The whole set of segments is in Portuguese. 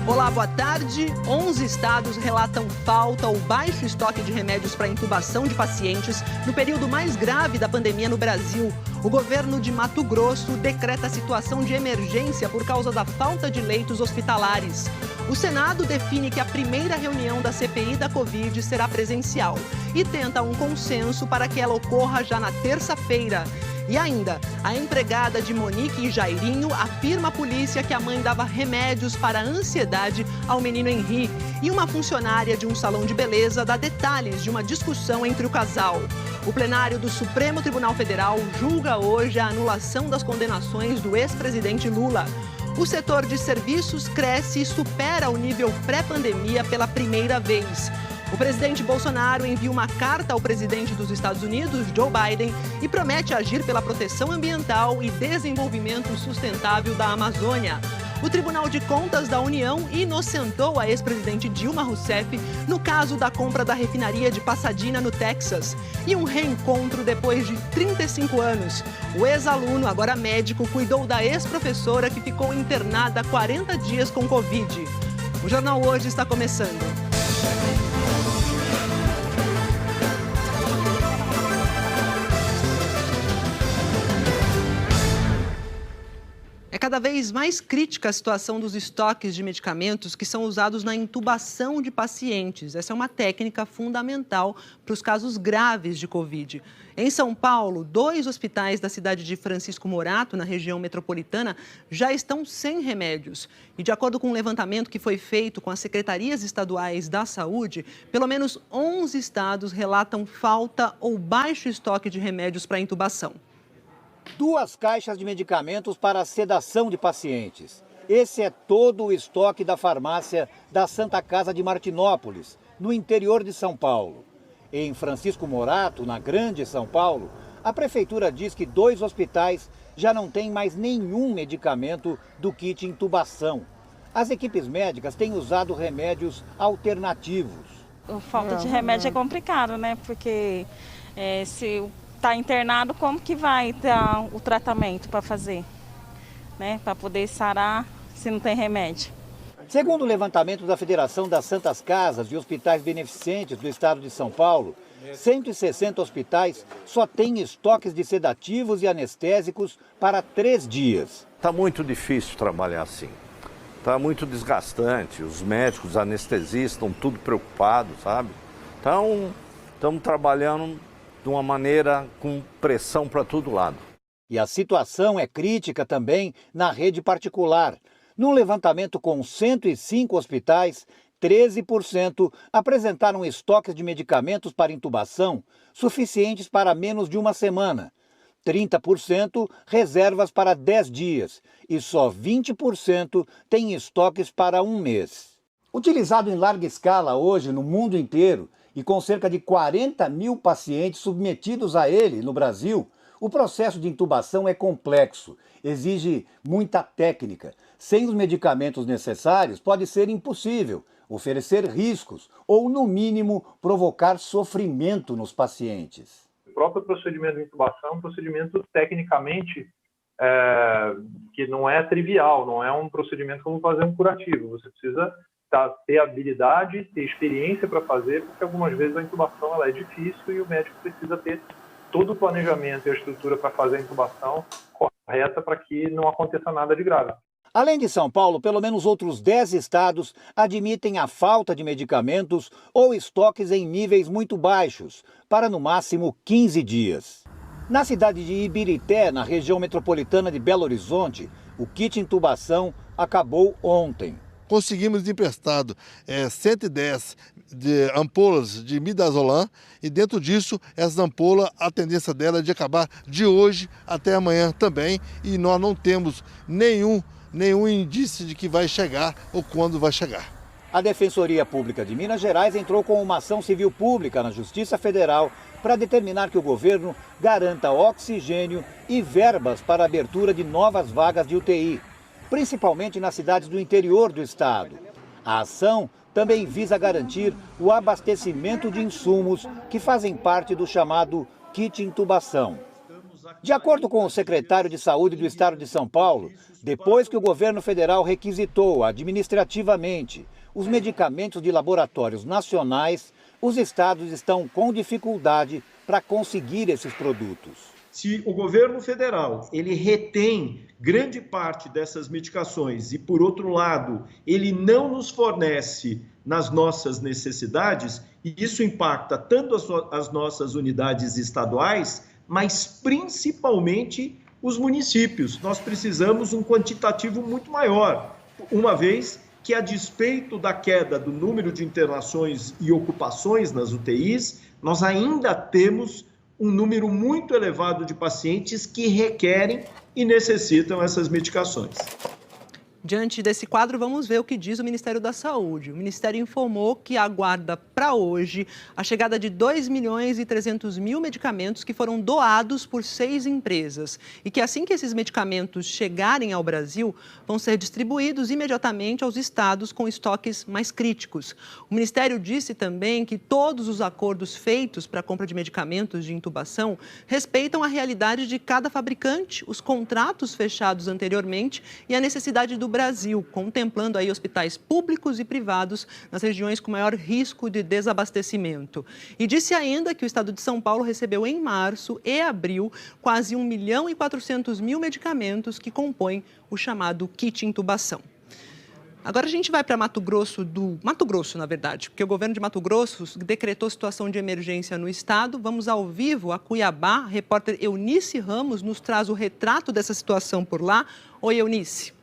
Olá, boa tarde. 11 estados relatam falta ou baixo estoque de remédios para intubação de pacientes no período mais grave da pandemia no Brasil. O governo de Mato Grosso decreta situação de emergência por causa da falta de leitos hospitalares. O Senado define que a primeira reunião da CPI da Covid será presencial e tenta um consenso para que ela ocorra já na terça-feira. E ainda, a empregada de Monique e Jairinho afirma à polícia que a mãe dava remédios para a ansiedade ao menino Henri. E uma funcionária de um salão de beleza dá detalhes de uma discussão entre o casal. O plenário do Supremo Tribunal Federal julga hoje a anulação das condenações do ex-presidente Lula. O setor de serviços cresce e supera o nível pré-pandemia pela primeira vez. O presidente Bolsonaro envia uma carta ao presidente dos Estados Unidos, Joe Biden, e promete agir pela proteção ambiental e desenvolvimento sustentável da Amazônia. O Tribunal de Contas da União inocentou a ex-presidente Dilma Rousseff no caso da compra da refinaria de Pasadena, no Texas. E um reencontro depois de 35 anos. O ex-aluno, agora médico, cuidou da ex-professora que ficou internada há 40 dias com Covid. O Jornal Hoje está começando. É cada vez mais crítica a situação dos estoques de medicamentos que são usados na intubação de pacientes. Essa é uma técnica fundamental para os casos graves de Covid. Em São Paulo, 2 hospitais da cidade de Francisco Morato, na região metropolitana, já estão sem remédios. E de acordo com um levantamento que foi feito com as secretarias estaduais da saúde, pelo menos 11 estados relatam falta ou baixo estoque de remédios para intubação. 2 caixas de medicamentos para a sedação de pacientes. Esse é todo o estoque da farmácia da Santa Casa de Martinópolis, no interior de São Paulo. Em Francisco Morato, na Grande São Paulo, a prefeitura diz que 2 hospitais já não têm mais nenhum medicamento do kit intubação. As equipes médicas têm usado remédios alternativos. A falta de remédio é complicado, né? Porque se está internado, como que vai dar o tratamento para fazer, né? Para poder sarar se não tem remédio. Segundo o levantamento da Federação das Santas Casas e Hospitais Beneficentes do estado de São Paulo, 160 hospitais só têm estoques de sedativos e anestésicos para 3 dias. Está muito difícil trabalhar assim. Está muito desgastante. Os médicos, os anestesistas estão tudo preocupados, sabe? Então, estamos trabalhando de uma maneira com pressão para todo lado. E a situação é crítica também na rede particular. Num levantamento com 105 hospitais, 13% apresentaram estoques de medicamentos para intubação suficientes para menos de uma semana. 30% reservas para 10 dias e só 20% têm estoques para 1 mês. Utilizado em larga escala hoje no mundo inteiro, e com cerca de 40 mil pacientes submetidos a ele no Brasil, o processo de intubação é complexo, exige muita técnica. Sem os medicamentos necessários, pode ser impossível, oferecer riscos ou, no mínimo, provocar sofrimento nos pacientes. O próprio procedimento de intubação é um procedimento tecnicamente que não é trivial, não é um procedimento como fazer um curativo. Você precisa ter habilidade, ter experiência para fazer, porque algumas vezes a intubação ela é difícil e o médico precisa ter todo o planejamento e a estrutura para fazer a intubação correta para que não aconteça nada de grave. Além de São Paulo, pelo menos outros 10 estados admitem a falta de medicamentos ou estoques em níveis muito baixos, para no máximo 15 dias. Na cidade de Ibirité, na região metropolitana de Belo Horizonte, o kit intubação acabou ontem. Conseguimos emprestado 110 ampolas de midazolam e dentro disso, essa ampola, a tendência dela é de acabar de hoje até amanhã também e nós não temos nenhum indício de que vai chegar ou quando vai chegar. A Defensoria Pública de Minas Gerais entrou com uma ação civil pública na Justiça Federal para determinar que o governo garanta oxigênio e verbas para a abertura de novas vagas de UTI, principalmente nas cidades do interior do estado. A ação também visa garantir o abastecimento de insumos que fazem parte do chamado kit intubação. De acordo com o secretário de Saúde do Estado de São Paulo, depois que o governo federal requisitou administrativamente os medicamentos de laboratórios nacionais, os estados estão com dificuldade para conseguir esses produtos. Se o governo federal ele retém grande parte dessas medicações e, por outro lado, ele não nos fornece nas nossas necessidades, isso impacta tanto as nossas unidades estaduais, mas principalmente os municípios. Nós precisamos um quantitativo muito maior, uma vez que, a despeito da queda do número de internações e ocupações nas UTIs, nós ainda temos um número muito elevado de pacientes que requerem e necessitam essas medicações. Diante desse quadro, vamos ver o que diz o Ministério da Saúde. O Ministério informou que aguarda para hoje a chegada de 2.300.000 medicamentos que foram doados por 6 empresas e que, assim que esses medicamentos chegarem ao Brasil, vão ser distribuídos imediatamente aos estados com estoques mais críticos. O Ministério disse também que todos os acordos feitos para a compra de medicamentos de intubação respeitam a realidade de cada fabricante, os contratos fechados anteriormente e a necessidade do Brasil, contemplando aí hospitais públicos e privados nas regiões com maior risco de desabastecimento. E disse ainda que o estado de São Paulo recebeu em março e abril quase 1.400.000 medicamentos que compõem o chamado kit intubação. Agora a gente vai para Mato Grosso, na verdade, porque o governo de Mato Grosso decretou situação de emergência no estado. Vamos ao vivo a Cuiabá. A repórter Eunice Ramos nos traz o retrato dessa situação por lá. Oi, Eunice.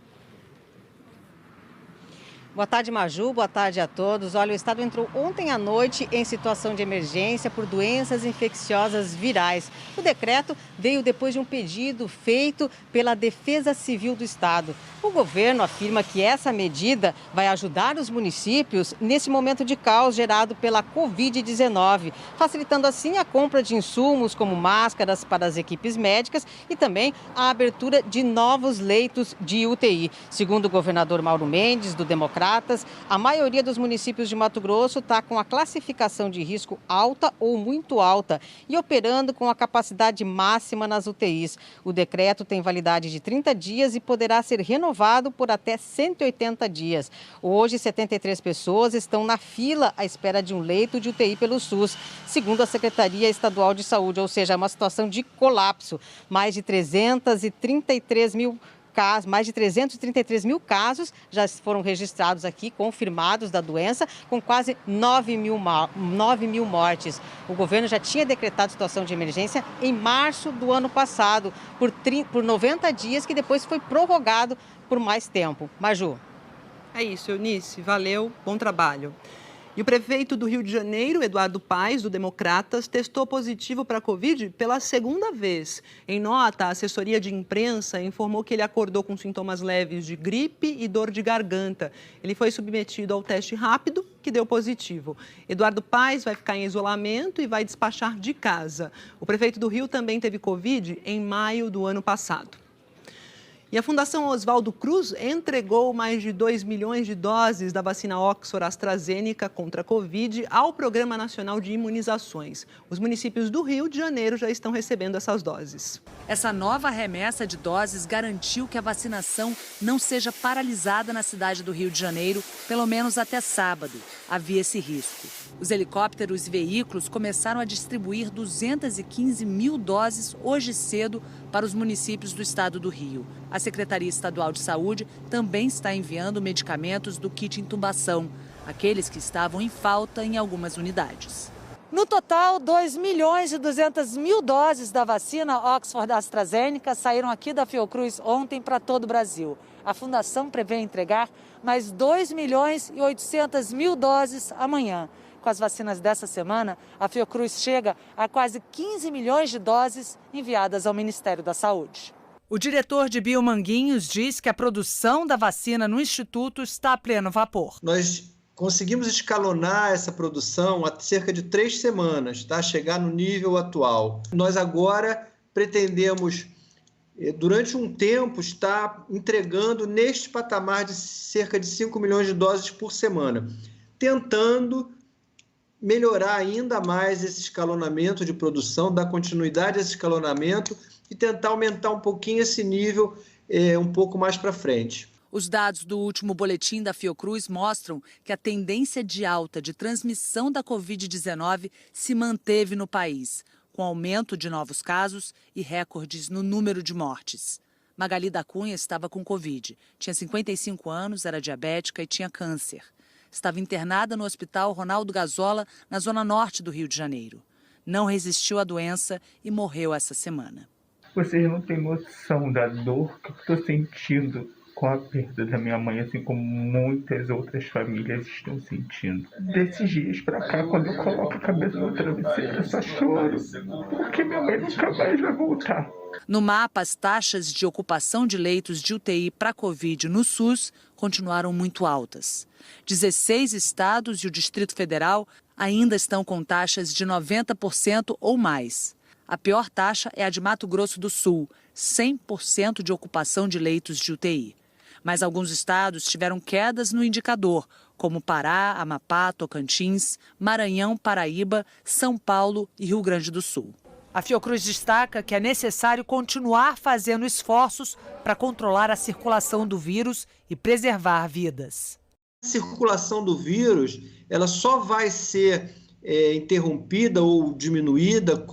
Boa tarde, Maju. Boa tarde a todos. Olha, o estado entrou ontem à noite em situação de emergência por doenças infecciosas virais. O decreto veio depois de um pedido feito pela Defesa Civil do estado. O governo afirma que essa medida vai ajudar os municípios nesse momento de caos gerado pela Covid-19, facilitando assim a compra de insumos como máscaras para as equipes médicas e também a abertura de novos leitos de UTI. Segundo o governador Mauro Mendes, do Democratas, a maioria dos municípios de Mato Grosso está com a classificação de risco alta ou muito alta e operando com a capacidade máxima nas UTIs. O decreto tem validade de 30 dias e poderá ser renovado por até 180 dias. Hoje, 73 pessoas estão na fila à espera de um leito de UTI pelo SUS, segundo a Secretaria Estadual de Saúde, ou seja, é uma situação de colapso. Mais de 333 mil casos já foram registrados aqui, confirmados da doença, com quase 9 mil mortes. O governo já tinha decretado situação de emergência em março do ano passado, por 90 dias, que depois foi prorrogado por mais tempo. Maju. É isso, Eunice. Valeu, bom trabalho. E o prefeito do Rio de Janeiro, Eduardo Paes, do Democratas, testou positivo para a Covid pela segunda vez. Em nota, a assessoria de imprensa informou que ele acordou com sintomas leves de gripe e dor de garganta. Ele foi submetido ao teste rápido, que deu positivo. Eduardo Paes vai ficar em isolamento e vai despachar de casa. O prefeito do Rio também teve Covid em maio do ano passado. E a Fundação Oswaldo Cruz entregou mais de 2 milhões de doses da vacina Oxford-AstraZeneca contra a Covid ao Programa Nacional de Imunizações. Os municípios do Rio de Janeiro já estão recebendo essas doses. Essa nova remessa de doses garantiu que a vacinação não seja paralisada na cidade do Rio de Janeiro, pelo menos até sábado. Havia esse risco. Os helicópteros e veículos começaram a distribuir 215 mil doses hoje cedo para os municípios do estado do Rio. A Secretaria Estadual de Saúde também está enviando medicamentos do kit intubação, aqueles que estavam em falta em algumas unidades. No total, 2.200.000 doses da vacina Oxford-AstraZeneca saíram aqui da Fiocruz ontem para todo o Brasil. A Fundação prevê entregar mais 2.800.000 doses amanhã. Com as vacinas dessa semana, a Fiocruz chega a quase 15 milhões de doses enviadas ao Ministério da Saúde. O diretor de Biomanguinhos diz que a produção da vacina no Instituto está a pleno vapor. Nós conseguimos escalonar essa produção há cerca de 3 semanas, tá? Chegar no nível atual. Nós agora pretendemos, durante um tempo, estar entregando neste patamar de cerca de 5 milhões de doses por semana, tentando melhorar ainda mais esse escalonamento de produção, dar continuidade a esse escalonamento e tentar aumentar um pouquinho esse nível um pouco mais para frente. Os dados do último boletim da Fiocruz mostram que a tendência de alta de transmissão da Covid-19 se manteve no país, com aumento de novos casos e recordes no número de mortes. Magali da Cunha estava com Covid, tinha 55 anos, era diabética e tinha câncer. Estava internada no Hospital Ronaldo Gazola, na zona norte do Rio de Janeiro. Não resistiu à doença e morreu essa semana. Vocês não têm noção da dor que eu estou sentindo com a perda da minha mãe, assim como muitas outras famílias estão sentindo. Desses dias pra cá, quando eu coloco a cabeça no travesseiro, eu só choro, porque minha mãe nunca mais vai voltar. No mapa, as taxas de ocupação de leitos de UTI para Covid no SUS continuaram muito altas. 16 estados e o Distrito Federal ainda estão com taxas de 90% ou mais. A pior taxa é a de Mato Grosso do Sul, 100% de ocupação de leitos de UTI. Mas alguns estados tiveram quedas no indicador, como Pará, Amapá, Tocantins, Maranhão, Paraíba, São Paulo e Rio Grande do Sul. A Fiocruz destaca que é necessário continuar fazendo esforços para controlar a circulação do vírus e preservar vidas. A circulação do vírus ela só vai ser interrompida ou diminuída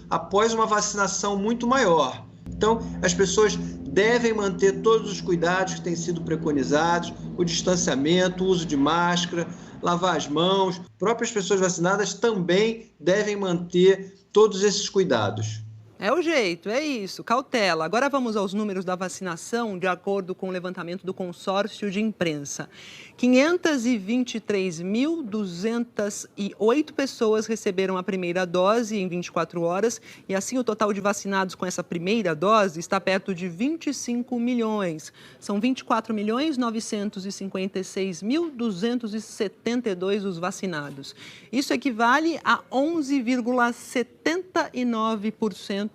após uma vacinação muito maior. Então, as pessoas devem manter todos os cuidados que têm sido preconizados, o distanciamento, o uso de máscara, lavar as mãos. Próprias pessoas vacinadas também devem manter todos esses cuidados. É o jeito, é isso, cautela. Agora vamos aos números da vacinação, de acordo com o levantamento do consórcio de imprensa. 523.208 pessoas receberam a primeira dose em 24 horas e assim o total de vacinados com essa primeira dose está perto de 25 milhões. São 24.956.272 os vacinados. Isso equivale a 11,79%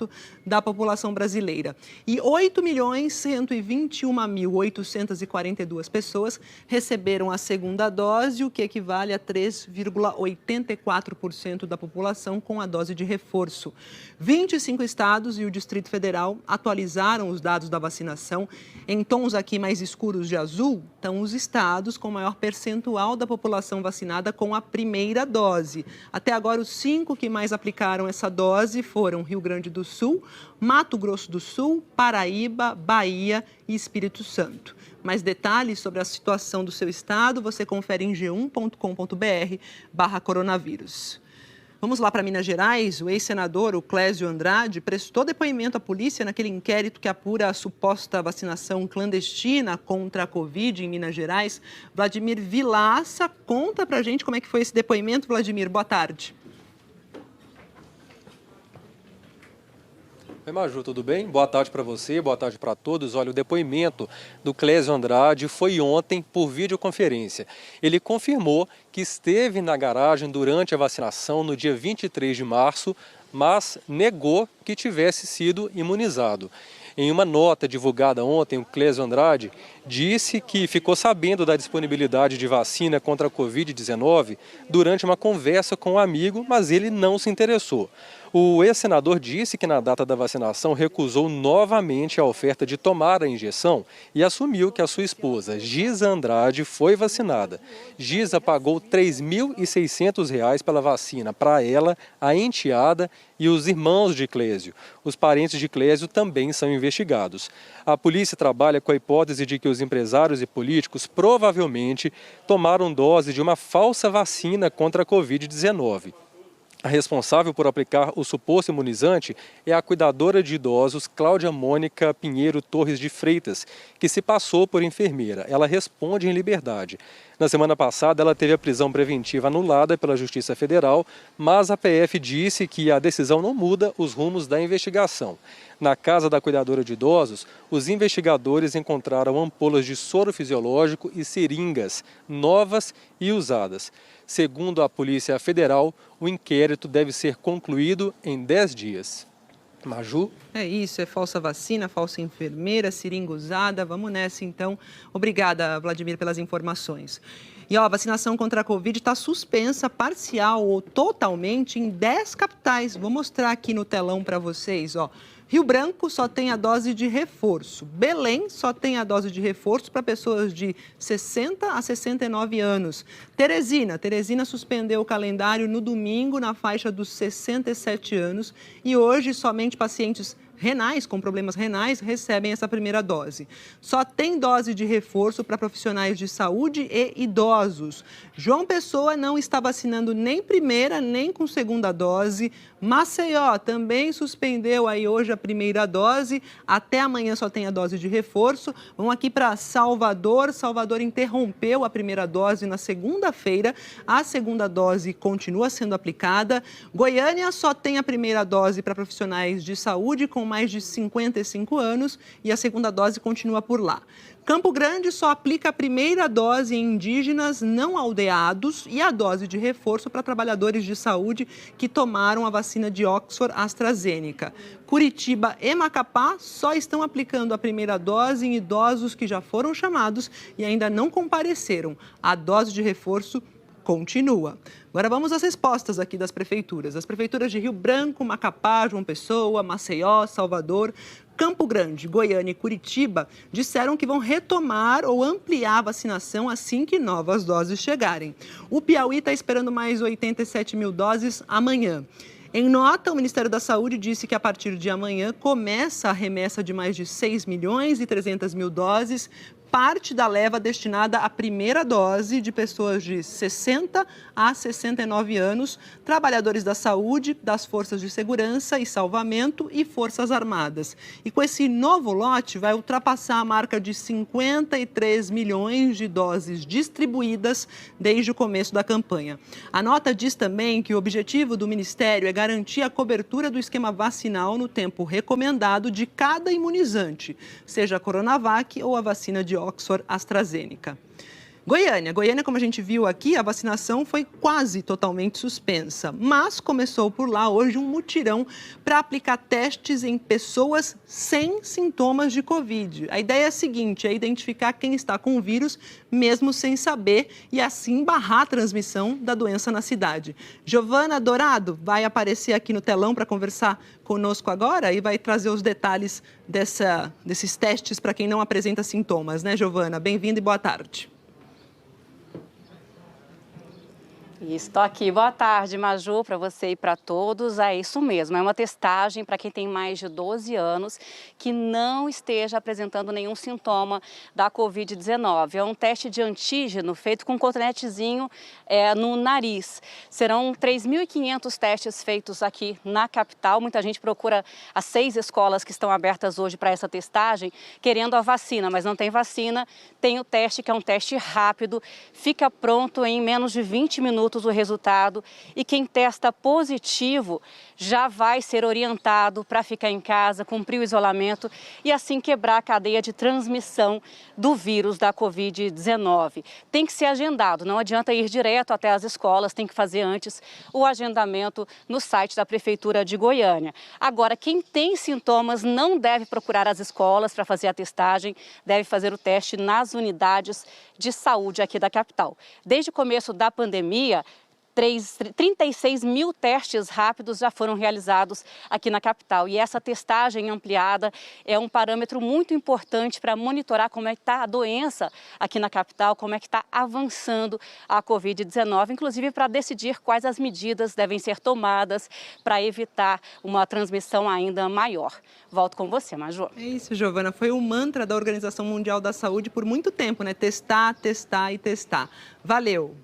da população brasileira. E 8.121.842 pessoas receberam a segunda dose, o que equivale a 3,84% da população com a dose de reforço. 25 estados e o Distrito Federal atualizaram os dados da vacinação. Em tons aqui mais escuros de azul, estão os estados com maior percentual da população vacinada com a primeira dose. Até agora, os 5 que mais aplicaram essa dose foram Rio Grande do Sul, Mato Grosso do Sul, Paraíba, Bahia e Espírito Santo. Mais detalhes sobre a situação do seu estado, você confere em g1.com.br/coronavírus. Vamos lá para Minas Gerais. O ex-senador, o Clésio Andrade, prestou depoimento à polícia naquele inquérito que apura a suposta vacinação clandestina contra a Covid em Minas Gerais. Vladimir Vilaça, conta pra gente como é que foi esse depoimento. Vladimir, boa tarde. Oi, Maju, tudo bem? Boa tarde para você, boa tarde para todos. Olha, o depoimento do Clésio Andrade foi ontem por videoconferência. Ele confirmou que esteve na garagem durante a vacinação no dia 23 de março, mas negou que tivesse sido imunizado. Em uma nota divulgada ontem, o Clésio Andrade disse que ficou sabendo da disponibilidade de vacina contra a Covid-19 durante uma conversa com um amigo, mas ele não se interessou. O ex-senador disse que na data da vacinação recusou novamente a oferta de tomar a injeção e assumiu que a sua esposa, Giza Andrade, foi vacinada. Giza pagou R$ 3.600 pela vacina para ela, a enteada e os irmãos de Clésio. Os parentes de Clésio também são investigados. A polícia trabalha com a hipótese de que os empresários e políticos provavelmente tomaram dose de uma falsa vacina contra a Covid-19. A responsável por aplicar o suposto imunizante é a cuidadora de idosos Cláudia Mônica Pinheiro Torres de Freitas, que se passou por enfermeira. Ela responde em liberdade. Na semana passada, ela teve a prisão preventiva anulada pela Justiça Federal, mas a PF disse que a decisão não muda os rumos da investigação. Na casa da cuidadora de idosos, os investigadores encontraram ampolas de soro fisiológico e seringas novas e usadas. Segundo a Polícia Federal, o inquérito deve ser concluído em 10 dias. Maju? É isso, é falsa vacina, falsa enfermeira, seringa usada. Vamos nessa, então. Obrigada, Vladimir, pelas informações. E ó, a vacinação contra a Covid está suspensa parcial ou totalmente em 10 capitais. Vou mostrar aqui no telão para vocês, ó. Rio Branco só tem a dose de reforço. Belém só tem a dose de reforço para pessoas de 60 a 69 anos. Teresina suspendeu o calendário no domingo na faixa dos 67 anos e hoje somente pacientes renais, com problemas renais, recebem essa primeira dose. Só tem dose de reforço para profissionais de saúde e idosos. João Pessoa não está vacinando nem primeira, nem com segunda dose. Maceió também suspendeu aí hoje a primeira dose. Até amanhã só tem a dose de reforço. Vamos aqui para Salvador. Salvador interrompeu a primeira dose na segunda-feira. A segunda dose continua sendo aplicada. Goiânia só tem a primeira dose para profissionais de saúde com mais de 55 anos e a segunda dose continua por lá. Campo Grande só aplica a primeira dose em indígenas não aldeados e a dose de reforço para trabalhadores de saúde que tomaram a vacina de Oxford AstraZeneca. Curitiba e Macapá só estão aplicando a primeira dose em idosos que já foram chamados e ainda não compareceram. A dose de reforço continua. Agora vamos às respostas aqui das prefeituras. As prefeituras de Rio Branco, Macapá, João Pessoa, Maceió, Salvador, Campo Grande, Goiânia e Curitiba disseram que vão retomar ou ampliar a vacinação assim que novas doses chegarem. O Piauí está esperando mais 87 mil doses amanhã. Em nota, o Ministério da Saúde disse que a partir de amanhã começa a remessa de mais de 6 milhões e 300 mil doses, parte da leva destinada à primeira dose de pessoas de 60 a 69 anos, trabalhadores da saúde, das forças de segurança e salvamento e forças armadas. E com esse novo lote vai ultrapassar a marca de 53 milhões de doses distribuídas desde o começo da campanha. A nota diz também que o objetivo do Ministério é garantir a cobertura do esquema vacinal no tempo recomendado de cada imunizante, seja a Coronavac ou a vacina de Oxford AstraZeneca. Goiânia, como a gente viu aqui, a vacinação foi quase totalmente suspensa, mas começou por lá hoje um mutirão para aplicar testes em pessoas sem sintomas de Covid. A ideia é a seguinte, é identificar quem está com o vírus, mesmo sem saber, e assim barrar a transmissão da doença na cidade. Giovana Dourado vai aparecer aqui no telão para conversar conosco agora e vai trazer os detalhes desses testes para quem não apresenta sintomas, né, Giovana? Bem-vinda e boa tarde. Estou aqui. Boa tarde, Maju, para você e para todos. É isso mesmo, é uma testagem para quem tem mais de 12 anos que não esteja apresentando nenhum sintoma da Covid-19. É um teste de antígeno feito com um cotonetezinho no nariz. Serão 3.500 testes feitos aqui na capital. Muita gente procura as 6 escolas que estão abertas hoje para essa testagem, querendo a vacina, mas não tem vacina. Tem o teste, que é um teste rápido, fica pronto em menos de 20 minutos o resultado, e quem testa positivo já vai ser orientado para ficar em casa, cumprir o isolamento e assim quebrar a cadeia de transmissão do vírus da Covid-19. Tem que ser agendado, não adianta ir direto até as escolas, tem que fazer antes o agendamento no site da Prefeitura de Goiânia. Agora, quem tem sintomas não deve procurar as escolas para fazer a testagem, deve fazer o teste nas unidades de saúde aqui da capital. Desde o começo da pandemia, 36 mil testes rápidos já foram realizados aqui na capital. E essa testagem ampliada é um parâmetro muito importante para monitorar como é que está a doença aqui na capital, como é que está avançando a Covid-19, inclusive para decidir quais as medidas devem ser tomadas para evitar uma transmissão ainda maior. Volto com você, Maju. É isso, Giovana. Foi o mantra da Organização Mundial da Saúde por muito tempo, né? Testar, testar e testar. Valeu!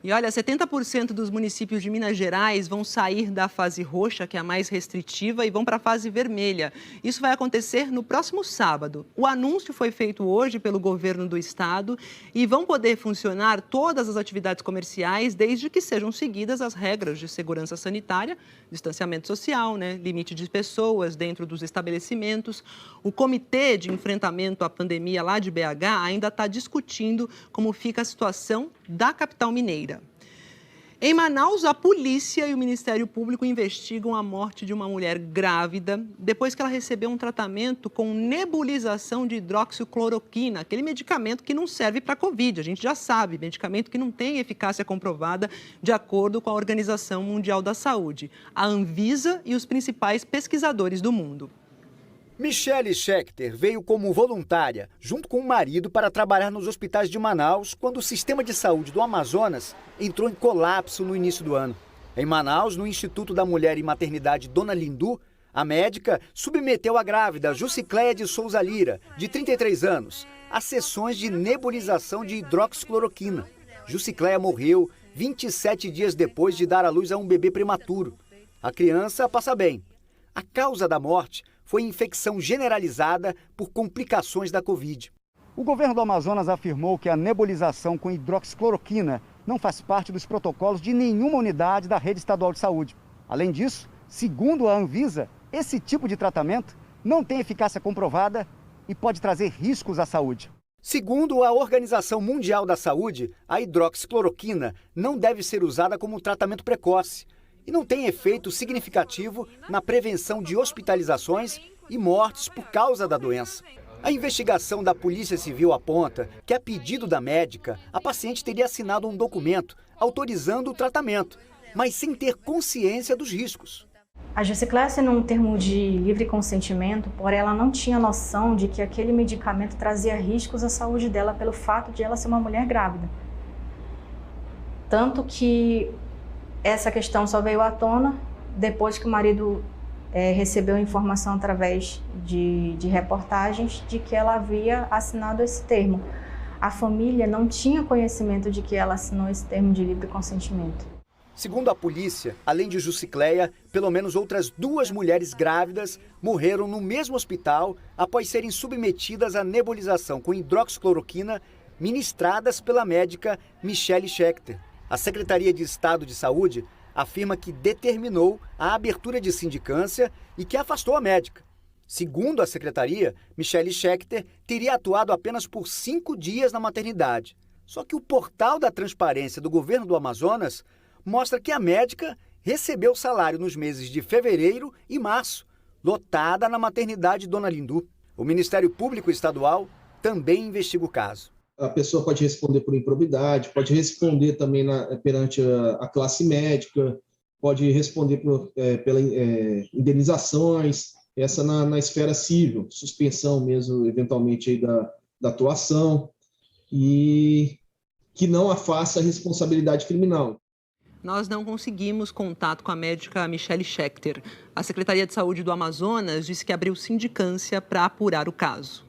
E olha, 70% dos municípios de Minas Gerais vão sair da fase roxa, que é a mais restritiva, e vão para a fase vermelha. Isso vai acontecer no próximo sábado. O anúncio foi feito hoje pelo governo do estado e vão poder funcionar todas as atividades comerciais desde que sejam seguidas as regras de segurança sanitária, distanciamento social, né, limite de pessoas dentro dos estabelecimentos. O Comitê de Enfrentamento à Pandemia lá de BH ainda está discutindo como fica a situação da capital mineira. Em Manaus, a polícia e o Ministério Público investigam a morte de uma mulher grávida depois que ela recebeu um tratamento com nebulização de hidroxicloroquina, aquele medicamento que não serve para a Covid, a gente já sabe, medicamento que não tem eficácia comprovada de acordo com a Organização Mundial da Saúde, a Anvisa e os principais pesquisadores do mundo. Michele Schechter veio como voluntária, junto com o marido, para trabalhar nos hospitais de Manaus quando o sistema de saúde do Amazonas entrou em colapso no início do ano. Em Manaus, no Instituto da Mulher e Maternidade Dona Lindu, a médica submeteu a grávida Jucicleia de Souza Lira, de 33 anos, a sessões de nebulização de hidroxicloroquina. Jucicleia morreu 27 dias depois de dar à luz a um bebê prematuro. A criança passa bem. A causa da morte foi infecção generalizada por complicações da Covid. O governo do Amazonas afirmou que a nebulização com hidroxicloroquina não faz parte dos protocolos de nenhuma unidade da rede estadual de saúde. Além disso, segundo a Anvisa, esse tipo de tratamento não tem eficácia comprovada e pode trazer riscos à saúde. Segundo a Organização Mundial da Saúde, a hidroxicloroquina não deve ser usada como tratamento precoce e não tem efeito significativo na prevenção de hospitalizações e mortes por causa da doença. A investigação da Polícia Civil aponta que, a pedido da médica, a paciente teria assinado um documento autorizando o tratamento, mas sem ter consciência dos riscos. A Jucicleia assinou um termo de livre consentimento, porém ela não tinha noção de que aquele medicamento trazia riscos à saúde dela pelo fato de ela ser uma mulher grávida. Tanto que essa questão só veio à tona depois que o marido recebeu informação através de reportagens de que ela havia assinado esse termo. A família não tinha conhecimento de que ela assinou esse termo de livre consentimento. Segundo a polícia, além de Jucicleia, pelo menos outras 2 mulheres grávidas morreram no mesmo hospital após serem submetidas à nebulização com hidroxicloroquina ministradas pela médica Michele Schechter. A Secretaria de Estado de Saúde afirma que determinou a abertura de sindicância e que afastou a médica. Segundo a secretaria, Michele Schechter teria atuado apenas por 5 dias na maternidade. Só que o portal da transparência do governo do Amazonas mostra que a médica recebeu salário nos meses de fevereiro e março, lotada na maternidade Dona Lindu. O Ministério Público Estadual também investiga o caso. A pessoa pode responder por improbidade, pode responder também perante a classe médica, pode responder pelas indenizações, essa na esfera civil, suspensão mesmo, eventualmente, aí da atuação, e que não afasta a responsabilidade criminal. Nós não conseguimos contato com a médica Michele Schechter. A Secretaria de Saúde do Amazonas disse que abriu sindicância para apurar o caso.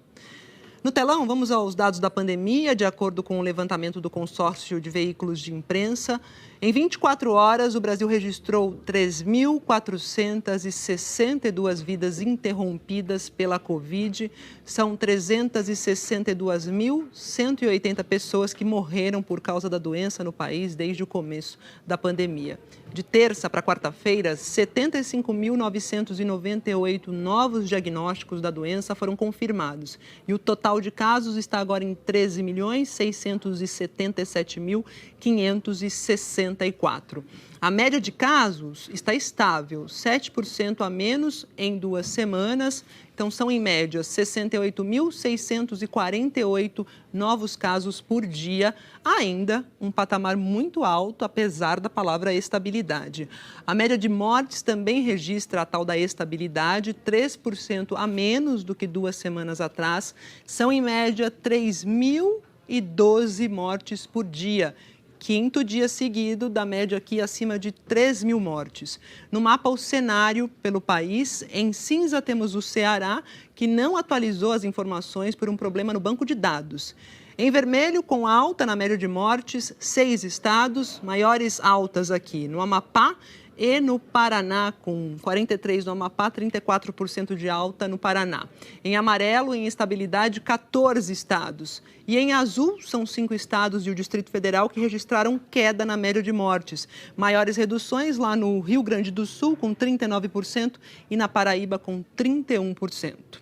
No telão, vamos aos dados da pandemia. De acordo com o levantamento do consórcio de veículos de imprensa, em 24 horas, o Brasil registrou 3.462 vidas interrompidas pela Covid. São 362.180 pessoas que morreram por causa da doença no país desde o começo da pandemia. De terça para quarta-feira, 75.998 novos diagnósticos da doença foram confirmados. E o total de casos está agora em 13.677.564. A média de casos está estável, 7% a menos em 2 semanas. Então, são em média 68.648 novos casos por dia, ainda um patamar muito alto, apesar da palavra estabilidade. A média de mortes também registra a tal da estabilidade, 3% a menos do que 2 semanas atrás. São, em média, 3.012 mortes por dia. 5º dia seguido da média aqui acima de 3.000 mortes. No mapa, o cenário pelo país. Em cinza temos o Ceará, que não atualizou as informações por um problema no banco de dados. Em vermelho, com alta na média de mortes, 6 estados, maiores altas aqui no Amapá e no Paraná, com 43% no Amapá, 34% de alta no Paraná. Em amarelo, em estabilidade, 14 estados. E em azul, são 5 estados e o Distrito Federal que registraram queda na média de mortes. Maiores reduções lá no Rio Grande do Sul, com 39%, e na Paraíba, com 31%.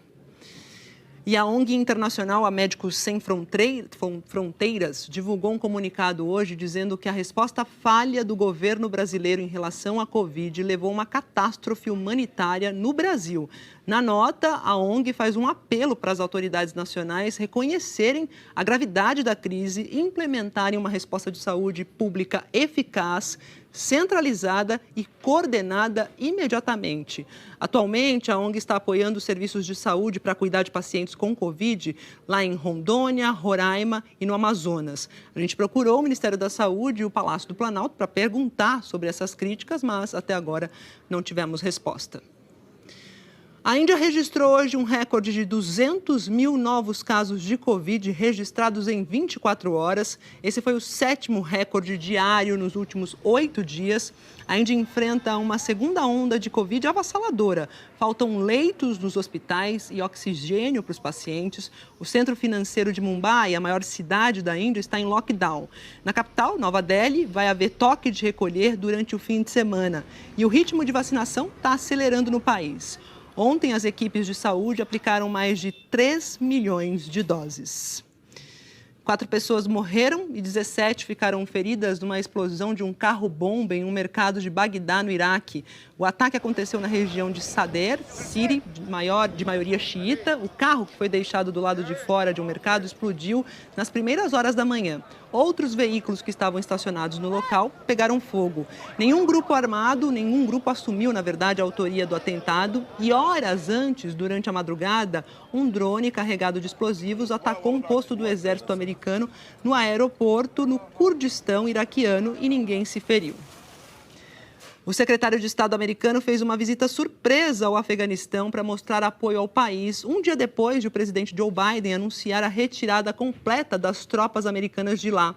E a ONG internacional a Médicos Sem Fronteiras divulgou um comunicado hoje dizendo que a resposta falha do governo brasileiro em relação à Covid levou a uma catástrofe humanitária no Brasil. Na nota, a ONG faz um apelo para as autoridades nacionais reconhecerem a gravidade da crise e implementarem uma resposta de saúde pública eficaz, centralizada e coordenada imediatamente. Atualmente, a ONG está apoiando os serviços de saúde para cuidar de pacientes com Covid lá em Rondônia, Roraima e no Amazonas. A gente procurou o Ministério da Saúde e o Palácio do Planalto para perguntar sobre essas críticas, mas até agora não tivemos resposta. A Índia registrou hoje um recorde de 200 mil novos casos de Covid registrados em 24 horas. Esse foi o 7º recorde diário nos últimos 8 dias. A Índia enfrenta uma segunda onda de Covid avassaladora. Faltam leitos nos hospitais e oxigênio para os pacientes. O centro financeiro de Mumbai, a maior cidade da Índia, está em lockdown. Na capital, Nova Delhi, vai haver toque de recolher durante o fim de semana. E o ritmo de vacinação está acelerando no país. Ontem, as equipes de saúde aplicaram mais de 3 milhões de doses. 4 pessoas morreram e 17 ficaram feridas numa explosão de um carro-bomba em um mercado de Bagdá, no Iraque. O ataque aconteceu na região de Sadr City, de maioria xiita. O carro, que foi deixado do lado de fora de um mercado, explodiu nas primeiras horas da manhã. Outros veículos que estavam estacionados no local pegaram fogo. Nenhum grupo armado, nenhum grupo assumiu, na verdade, a autoria do atentado. E horas antes, durante a madrugada, um drone carregado de explosivos atacou um posto do exército americano no aeroporto no Kurdistão iraquiano e ninguém se feriu. O secretário de Estado americano fez uma visita surpresa ao Afeganistão para mostrar apoio ao país, um dia depois de o presidente Joe Biden anunciar a retirada completa das tropas americanas de lá.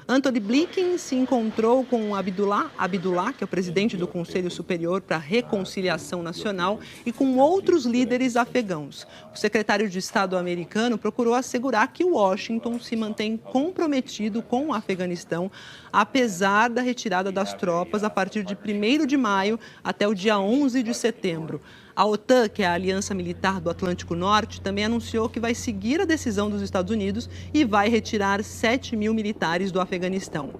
Anthony Blinken se encontrou com Abdullah, que é o presidente do Conselho Superior para a Reconciliação Nacional, e com outros líderes afegãos. O secretário de Estado americano procurou assegurar que Washington se mantém comprometido com o Afeganistão, apesar da retirada das tropas a partir de 1º de maio até o dia 11 de setembro. A OTAN, que é a Aliança Militar do Atlântico Norte, também anunciou que vai seguir a decisão dos Estados Unidos e vai retirar 7 mil militares do Afeganistão.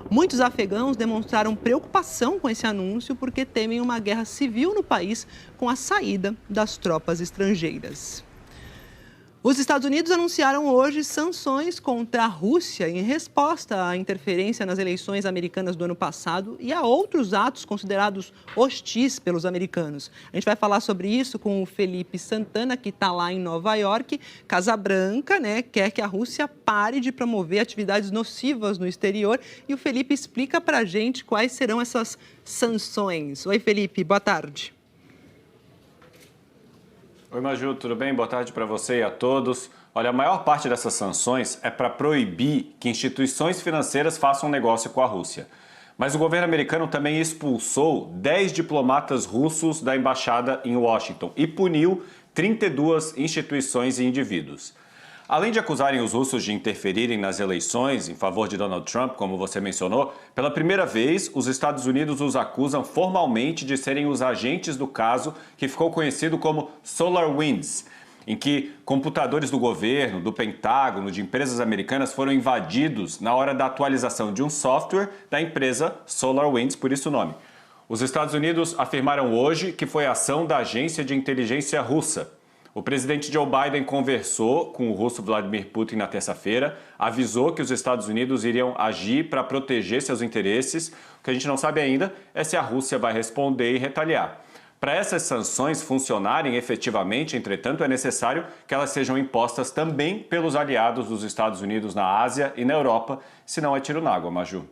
Muitos afegãos demonstraram preocupação com esse anúncio porque temem uma guerra civil no país com a saída das tropas estrangeiras. Os Estados Unidos anunciaram hoje sanções contra a Rússia em resposta à interferência nas eleições americanas do ano passado e a outros atos considerados hostis pelos americanos. A gente vai falar sobre isso com o Felipe Santana, que está lá em Nova York. Casa Branca, quer que a Rússia pare de promover atividades nocivas no exterior. E o Felipe explica para a gente quais serão essas sanções. Oi, Felipe, boa tarde. Oi, Maju, tudo bem? Boa tarde para você e a todos. Olha, a maior parte dessas sanções é para proibir que instituições financeiras façam negócio com a Rússia. Mas o governo americano também expulsou 10 diplomatas russos da embaixada em Washington e puniu 32 instituições e indivíduos. Além de acusarem os russos de interferirem nas eleições em favor de Donald Trump, como você mencionou, pela primeira vez os Estados Unidos os acusam formalmente de serem os agentes do caso que ficou conhecido como SolarWinds, em que computadores do governo, do Pentágono, de empresas americanas foram invadidos na hora da atualização de um software da empresa SolarWinds, por isso o nome. Os Estados Unidos afirmaram hoje que foi ação da agência de inteligência russa. O presidente Joe Biden conversou com o russo Vladimir Putin na terça-feira, avisou que os Estados Unidos iriam agir para proteger seus interesses. O que a gente não sabe ainda é se a Rússia vai responder e retaliar. Para essas sanções funcionarem efetivamente, entretanto, é necessário que elas sejam impostas também pelos aliados dos Estados Unidos na Ásia e na Europa, senão é tiro na água, Maju.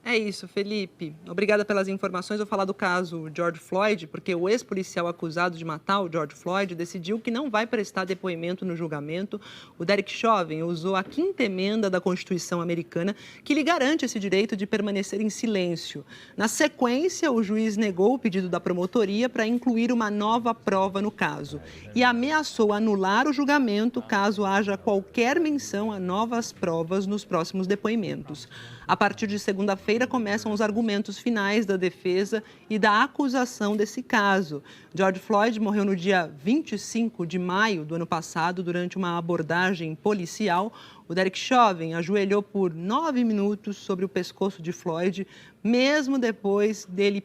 É isso, Felipe. Obrigada pelas informações. Vou falar do caso George Floyd, porque o ex-policial acusado de matar o George Floyd decidiu que não vai prestar depoimento no julgamento. O Derek Chauvin usou a 5ª emenda da Constituição americana, que lhe garante esse direito de permanecer em silêncio. Na sequência, o juiz negou o pedido da promotoria para incluir uma nova prova no caso e ameaçou anular o julgamento caso haja qualquer menção a novas provas nos próximos depoimentos. A partir de segunda-feira, segunda-feira começam os argumentos finais da defesa e da acusação desse caso. George Floyd morreu no dia 25 de maio do ano passado durante uma abordagem policial. O Derek Chauvin ajoelhou por 9 minutos sobre o pescoço de Floyd, mesmo depois dele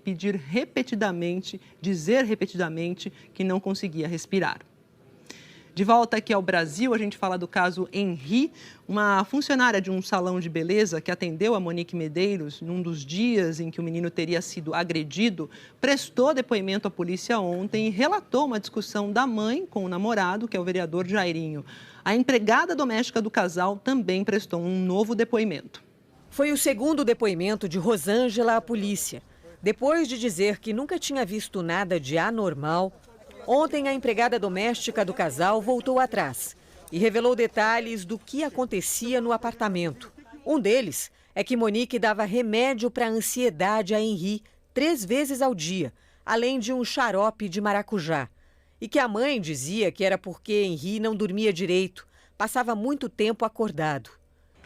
dizer repetidamente que não conseguia respirar. De volta aqui ao Brasil, a gente fala do caso Henri, uma funcionária de um salão de beleza que atendeu a Monique Medeiros num dos dias em que o menino teria sido agredido, prestou depoimento à polícia ontem e relatou uma discussão da mãe com o namorado, que é o vereador Jairinho. A empregada doméstica do casal também prestou um novo depoimento. Foi o segundo depoimento de Rosângela à polícia. Depois de dizer que nunca tinha visto nada de anormal, ontem a empregada doméstica do casal voltou atrás e revelou detalhes do que acontecia no apartamento. Um deles é que Monique dava remédio para ansiedade a Henri 3 vezes ao dia, além de um xarope de maracujá. E que a mãe dizia que era porque Henri não dormia direito, passava muito tempo acordado.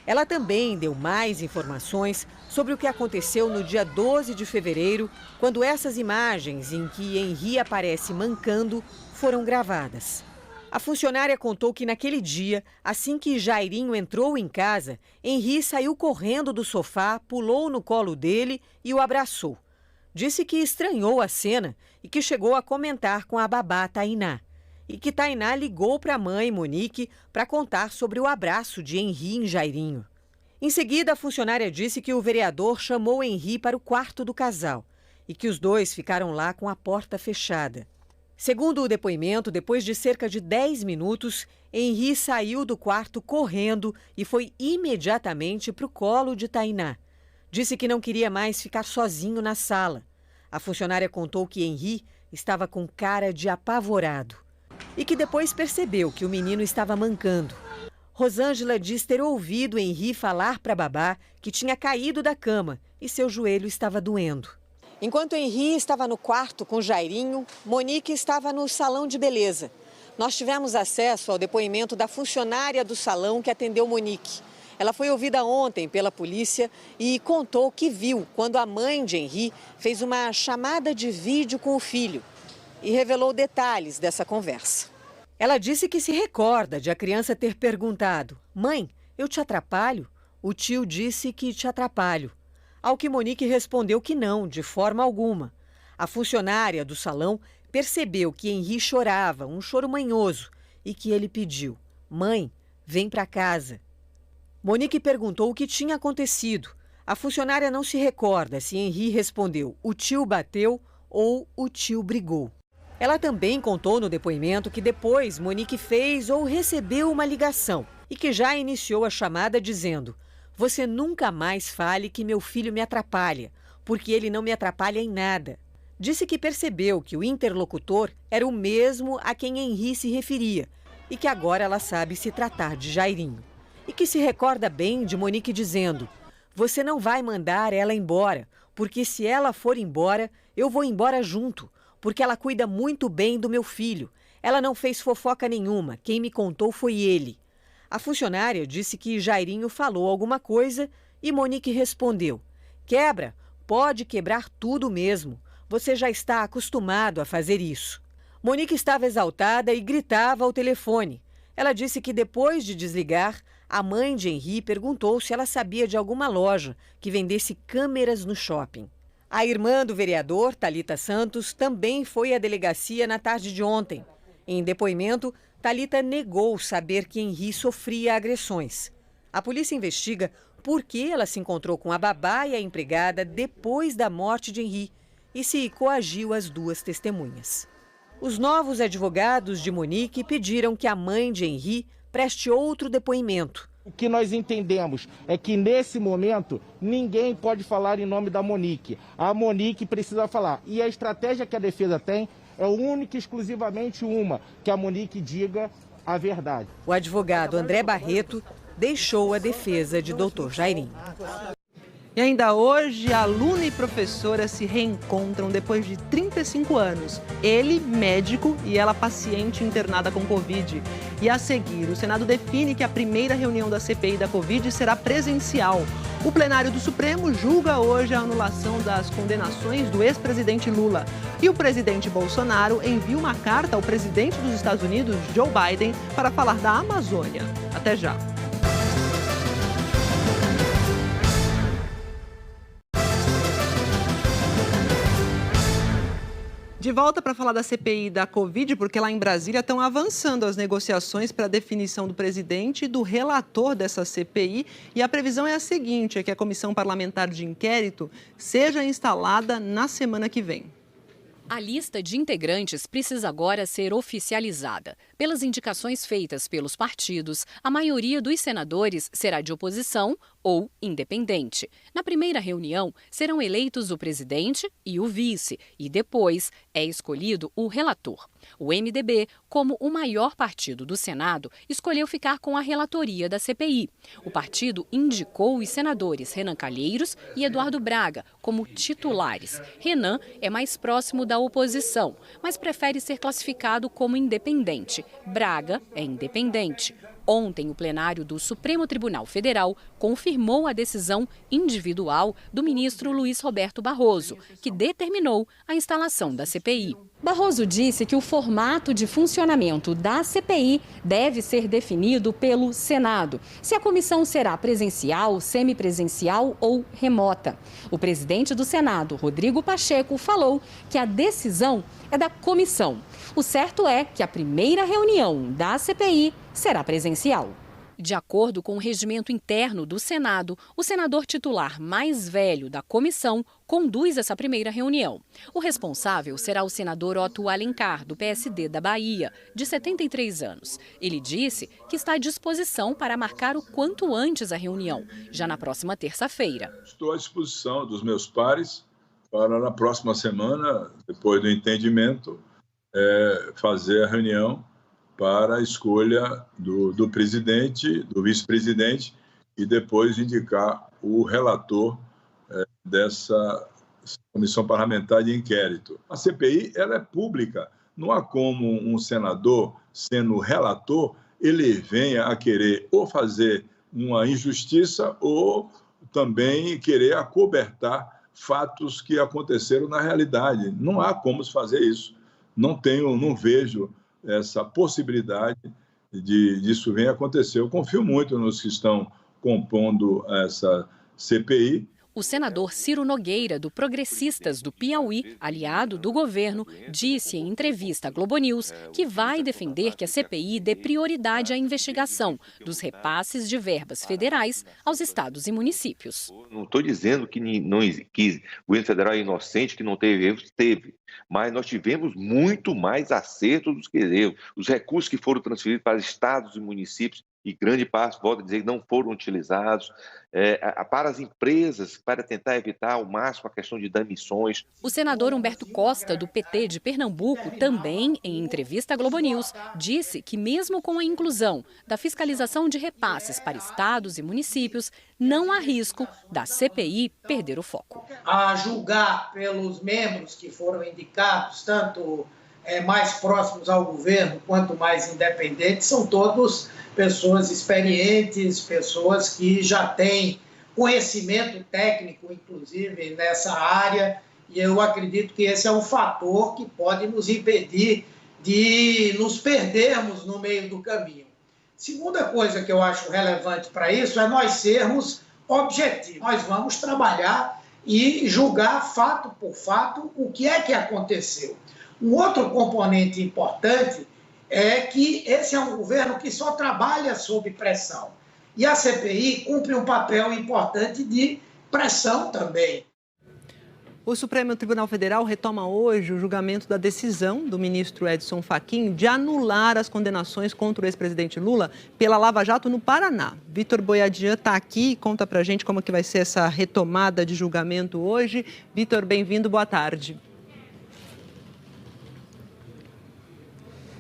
Ela também deu mais informações sobre o que aconteceu no dia 12 de fevereiro, quando essas imagens em que Henri aparece mancando foram gravadas. A funcionária contou que naquele dia, assim que Jairinho entrou em casa, Henri saiu correndo do sofá, pulou no colo dele e o abraçou. Disse que estranhou a cena e que chegou a comentar com a babá Tainá. E que Tainá ligou para a mãe, Monique, para contar sobre o abraço de Henri em Jairinho. Em seguida, a funcionária disse que o vereador chamou Henri para o quarto do casal e que os dois ficaram lá com a porta fechada. Segundo o depoimento, depois de cerca de 10 minutos, Henri saiu do quarto correndo e foi imediatamente para o colo de Tainá. Disse que não queria mais ficar sozinho na sala. A funcionária contou que Henri estava com cara de apavorado e que depois percebeu que o menino estava mancando. Rosângela diz ter ouvido Henri falar para a babá que tinha caído da cama e seu joelho estava doendo. Enquanto Henri estava no quarto com Jairinho, Monique estava no salão de beleza. Nós tivemos acesso ao depoimento da funcionária do salão que atendeu Monique. Ela foi ouvida ontem pela polícia e contou que viu quando a mãe de Henri fez uma chamada de vídeo com o filho e revelou detalhes dessa conversa. Ela disse que se recorda de a criança ter perguntado: "Mãe, eu te atrapalho?" O tio disse que te atrapalho. Ao que Monique respondeu que não, de forma alguma. A funcionária do salão percebeu que Henri chorava, um choro manhoso, e que ele pediu: "Mãe, vem para casa." Monique perguntou o que tinha acontecido. A funcionária não se recorda se Henri respondeu: "O tio bateu" ou "o tio brigou." Ela também contou no depoimento que depois Monique fez ou recebeu uma ligação e que já iniciou a chamada dizendo: "Você nunca mais fale que meu filho me atrapalha, porque ele não me atrapalha em nada." Disse que percebeu que o interlocutor era o mesmo a quem Henri se referia e que agora ela sabe se tratar de Jairinho. E que se recorda bem de Monique dizendo: "Você não vai mandar ela embora, porque se ela for embora, eu vou embora junto, porque ela cuida muito bem do meu filho. Ela não fez fofoca nenhuma, quem me contou foi ele." A funcionária disse que Jairinho falou alguma coisa e Monique respondeu: "Quebra, pode quebrar tudo mesmo. Você já está acostumado a fazer isso." Monique estava exaltada e gritava ao telefone. Ela disse que depois de desligar, a mãe de Henri perguntou se ela sabia de alguma loja que vendesse câmeras no shopping. A irmã do vereador, Thalita Santos, também foi à delegacia na tarde de ontem. Em depoimento, Thalita negou saber que Henri sofria agressões. A polícia investiga por que ela se encontrou com a babá e a empregada depois da morte de Henri e se coagiu as duas testemunhas. Os novos advogados de Monique pediram que a mãe de Henri preste outro depoimento. O que nós entendemos é que, nesse momento, ninguém pode falar em nome da Monique. A Monique precisa falar. E a estratégia que a defesa tem é única e exclusivamente uma, que a Monique diga a verdade. O advogado André Barreto deixou a defesa de Dr. Jairinho. E ainda hoje, aluna e professora se reencontram depois de 35 anos. Ele, médico, e ela, paciente internada com Covid. E a seguir, o Senado define que a primeira reunião da CPI da Covid será presencial. O plenário do Supremo julga hoje a anulação das condenações do ex-presidente Lula. E o presidente Bolsonaro envia uma carta ao presidente dos Estados Unidos, Joe Biden, para falar da Amazônia. Até já. De volta para falar da CPI da Covid, porque lá em Brasília estão avançando as negociações para a definição do presidente e do relator dessa CPI. E a previsão é a seguinte, é que a comissão parlamentar de inquérito seja instalada na semana que vem. A lista de integrantes precisa agora ser oficializada. Pelas indicações feitas pelos partidos, a maioria dos senadores será de oposição ou independente. Na primeira reunião, serão eleitos o presidente e o vice, e depois é escolhido o relator. O MDB, como o maior partido do Senado, escolheu ficar com a relatoria da CPI. O partido indicou os senadores Renan Calheiros e Eduardo Braga como titulares. Renan é mais próximo da oposição, mas prefere ser classificado como independente. Braga é independente. Ontem, o plenário do Supremo Tribunal Federal confirmou a decisão individual do ministro Luiz Roberto Barroso, que determinou a instalação da CPI. Barroso disse que o formato de funcionamento da CPI deve ser definido pelo Senado, se a comissão será presencial, semipresencial ou remota. O presidente do Senado, Rodrigo Pacheco, falou que a decisão é da comissão. O certo é que a primeira reunião da CPI será presencial. De acordo com o regimento interno do Senado, o senador titular mais velho da comissão conduz essa primeira reunião. O responsável será o senador Otto Alencar, do PSD da Bahia, de 73 anos. Ele disse que está à disposição para marcar o quanto antes a reunião, já na próxima terça-feira. Estou à disposição dos meus pares para, na próxima semana, depois do entendimento, fazer a reunião para a escolha do presidente, do vice-presidente e depois indicar o relator dessa comissão parlamentar de inquérito. A CPI ela é pública, não há como um senador, sendo relator, ele venha a querer ou fazer uma injustiça ou também querer acobertar fatos que aconteceram na realidade. Não há como fazer isso. Não vejo essa possibilidade disso venha acontecer. Eu confio muito nos que estão compondo essa CPI. O senador Ciro Nogueira, do Progressistas do Piauí, aliado do governo, disse em entrevista à Globo News que vai defender que a CPI dê prioridade à investigação dos repasses de verbas federais aos estados e municípios. Não estou dizendo que o governo federal é inocente, que não teve erros, teve. Mas nós tivemos muito mais acertos do que erros. Os recursos que foram transferidos para estados e municípios, e grande parte, volto a dizer, não foram utilizados, para as empresas, para tentar evitar ao máximo a questão de demissões. O senador Humberto Costa, do PT de Pernambuco, também, em entrevista à Globo News, disse que mesmo com a inclusão da fiscalização de repasses para estados e municípios, não há risco da CPI perder o foco. A julgar pelos membros que foram indicados, tanto mais próximos ao governo quanto mais independentes, são todos pessoas experientes, pessoas que já têm conhecimento técnico, inclusive, nessa área, e eu acredito que esse é um fator que pode nos impedir de nos perdermos no meio do caminho. Segunda coisa que eu acho relevante para isso é nós sermos objetivos. Nós vamos trabalhar e julgar fato por fato o que é que aconteceu. Um outro componente importante é que esse é um governo que só trabalha sob pressão. E a CPI cumpre um papel importante de pressão também. O Supremo Tribunal Federal retoma hoje o julgamento da decisão do ministro Edson Fachin de anular as condenações contra o ex-presidente Lula pela Lava Jato no Paraná. Vitor Boiadian está aqui e conta pra gente como que vai ser essa retomada de julgamento hoje. Vitor, bem-vindo, boa tarde.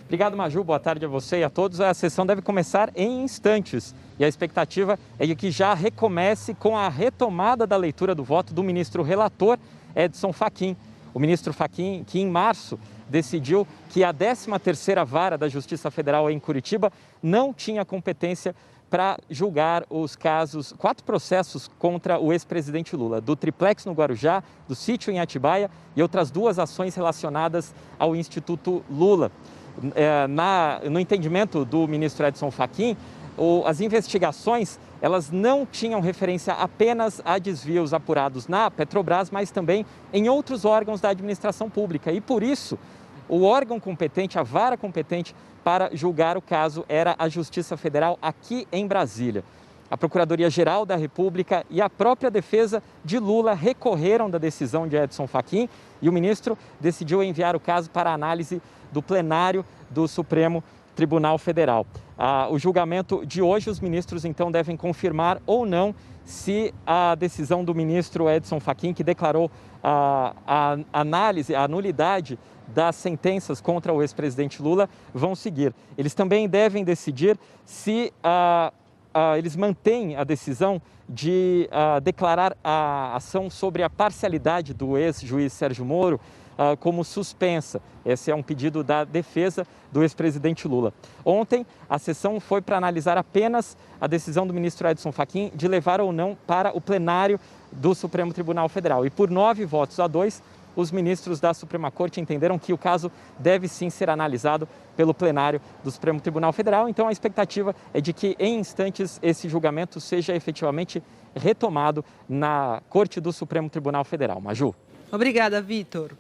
Obrigado, Maju. Boa tarde a você e a todos. A sessão deve começar em instantes e a expectativa é de que já recomece com a retomada da leitura do voto do ministro relator Edson Fachin. O ministro Fachin, que em março decidiu que a 13ª Vara da Justiça Federal em Curitiba não tinha competência para julgar os casos, 4 processos contra o ex-presidente Lula, do triplex no Guarujá, do sítio em Atibaia e outras 2 ações relacionadas ao Instituto Lula. No entendimento do ministro Edson Fachin, as investigações elas não tinham referência apenas a desvios apurados na Petrobras, mas também em outros órgãos da administração pública. E por isso, o órgão competente, a vara competente para julgar o caso era a Justiça Federal aqui em Brasília. A Procuradoria-Geral da República e a própria defesa de Lula recorreram da decisão de Edson Fachin e o ministro decidiu enviar o caso para análise do plenário do Supremo Tribunal Federal. O julgamento de hoje, os ministros então devem confirmar ou não se a decisão do ministro Edson Fachin, que declarou a análise, a nulidade das sentenças contra o ex-presidente Lula, vão seguir. Eles também devem decidir se eles mantêm a decisão de declarar a ação sobre a parcialidade do ex-juiz Sérgio Moro como suspensa. Esse é um pedido da defesa do ex-presidente Lula. Ontem, a sessão foi para analisar apenas a decisão do ministro Edson Fachin de levar ou não para o plenário do Supremo Tribunal Federal. E por 9 votos a 2, os ministros da Suprema Corte entenderam que o caso deve sim ser analisado pelo plenário do Supremo Tribunal Federal. Então, a expectativa é de que, em instantes, esse julgamento seja efetivamente retomado na Corte do Supremo Tribunal Federal. Maju. Obrigada, Vitor.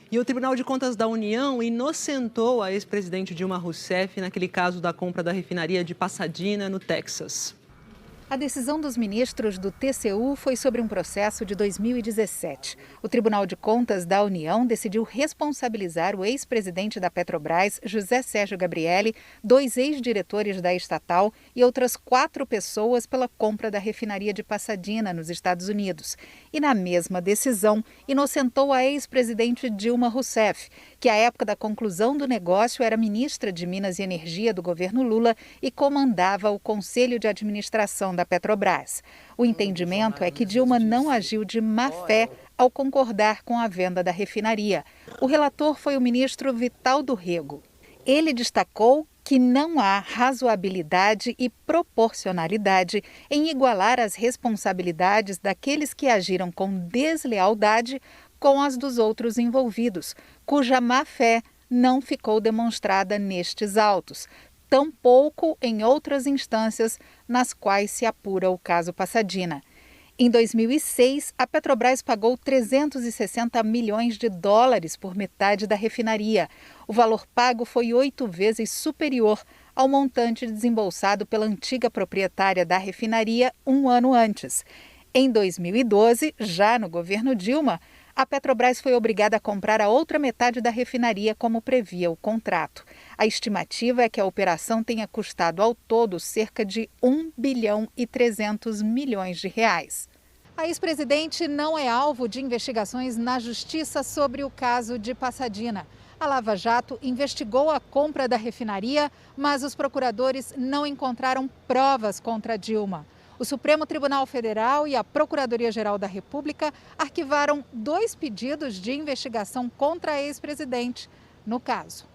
E o Tribunal de Contas da União inocentou a ex-presidente Dilma Rousseff naquele caso da compra da refinaria de Pasadena, no Texas. A decisão dos ministros do TCU foi sobre um processo de 2017. O Tribunal de Contas da União decidiu responsabilizar o ex-presidente da Petrobras, José Sérgio Gabrielli, 2 ex-diretores da estatal e outras 4 pessoas pela compra da refinaria de Pasadena, nos Estados Unidos. E na mesma decisão, inocentou a ex-presidente Dilma Rousseff, que à época da conclusão do negócio era ministra de Minas e Energia do governo Lula e comandava o Conselho de Administração da Petrobras. O entendimento é que Dilma não agiu de má fé ao concordar com a venda da refinaria. O relator foi o ministro Vital do Rego. Ele destacou que não há razoabilidade e proporcionalidade em igualar as responsabilidades daqueles que agiram com deslealdade com as dos outros envolvidos, cuja má-fé não ficou demonstrada nestes autos, tampouco em outras instâncias nas quais se apura o caso Pasadena. Em 2006, a Petrobras pagou 360 milhões de dólares por metade da refinaria. O valor pago foi 8 vezes superior ao montante desembolsado pela antiga proprietária da refinaria 1 ano antes. Em 2012, já no governo Dilma, a Petrobras foi obrigada a comprar a outra metade da refinaria, como previa o contrato. A estimativa é que a operação tenha custado ao todo cerca de 1 bilhão e 300 milhões de reais. A ex-presidente não é alvo de investigações na Justiça sobre o caso de Pasadena. A Lava Jato investigou a compra da refinaria, mas os procuradores não encontraram provas contra Dilma. O Supremo Tribunal Federal e a Procuradoria-Geral da República arquivaram 2 pedidos de investigação contra a ex-presidente no caso.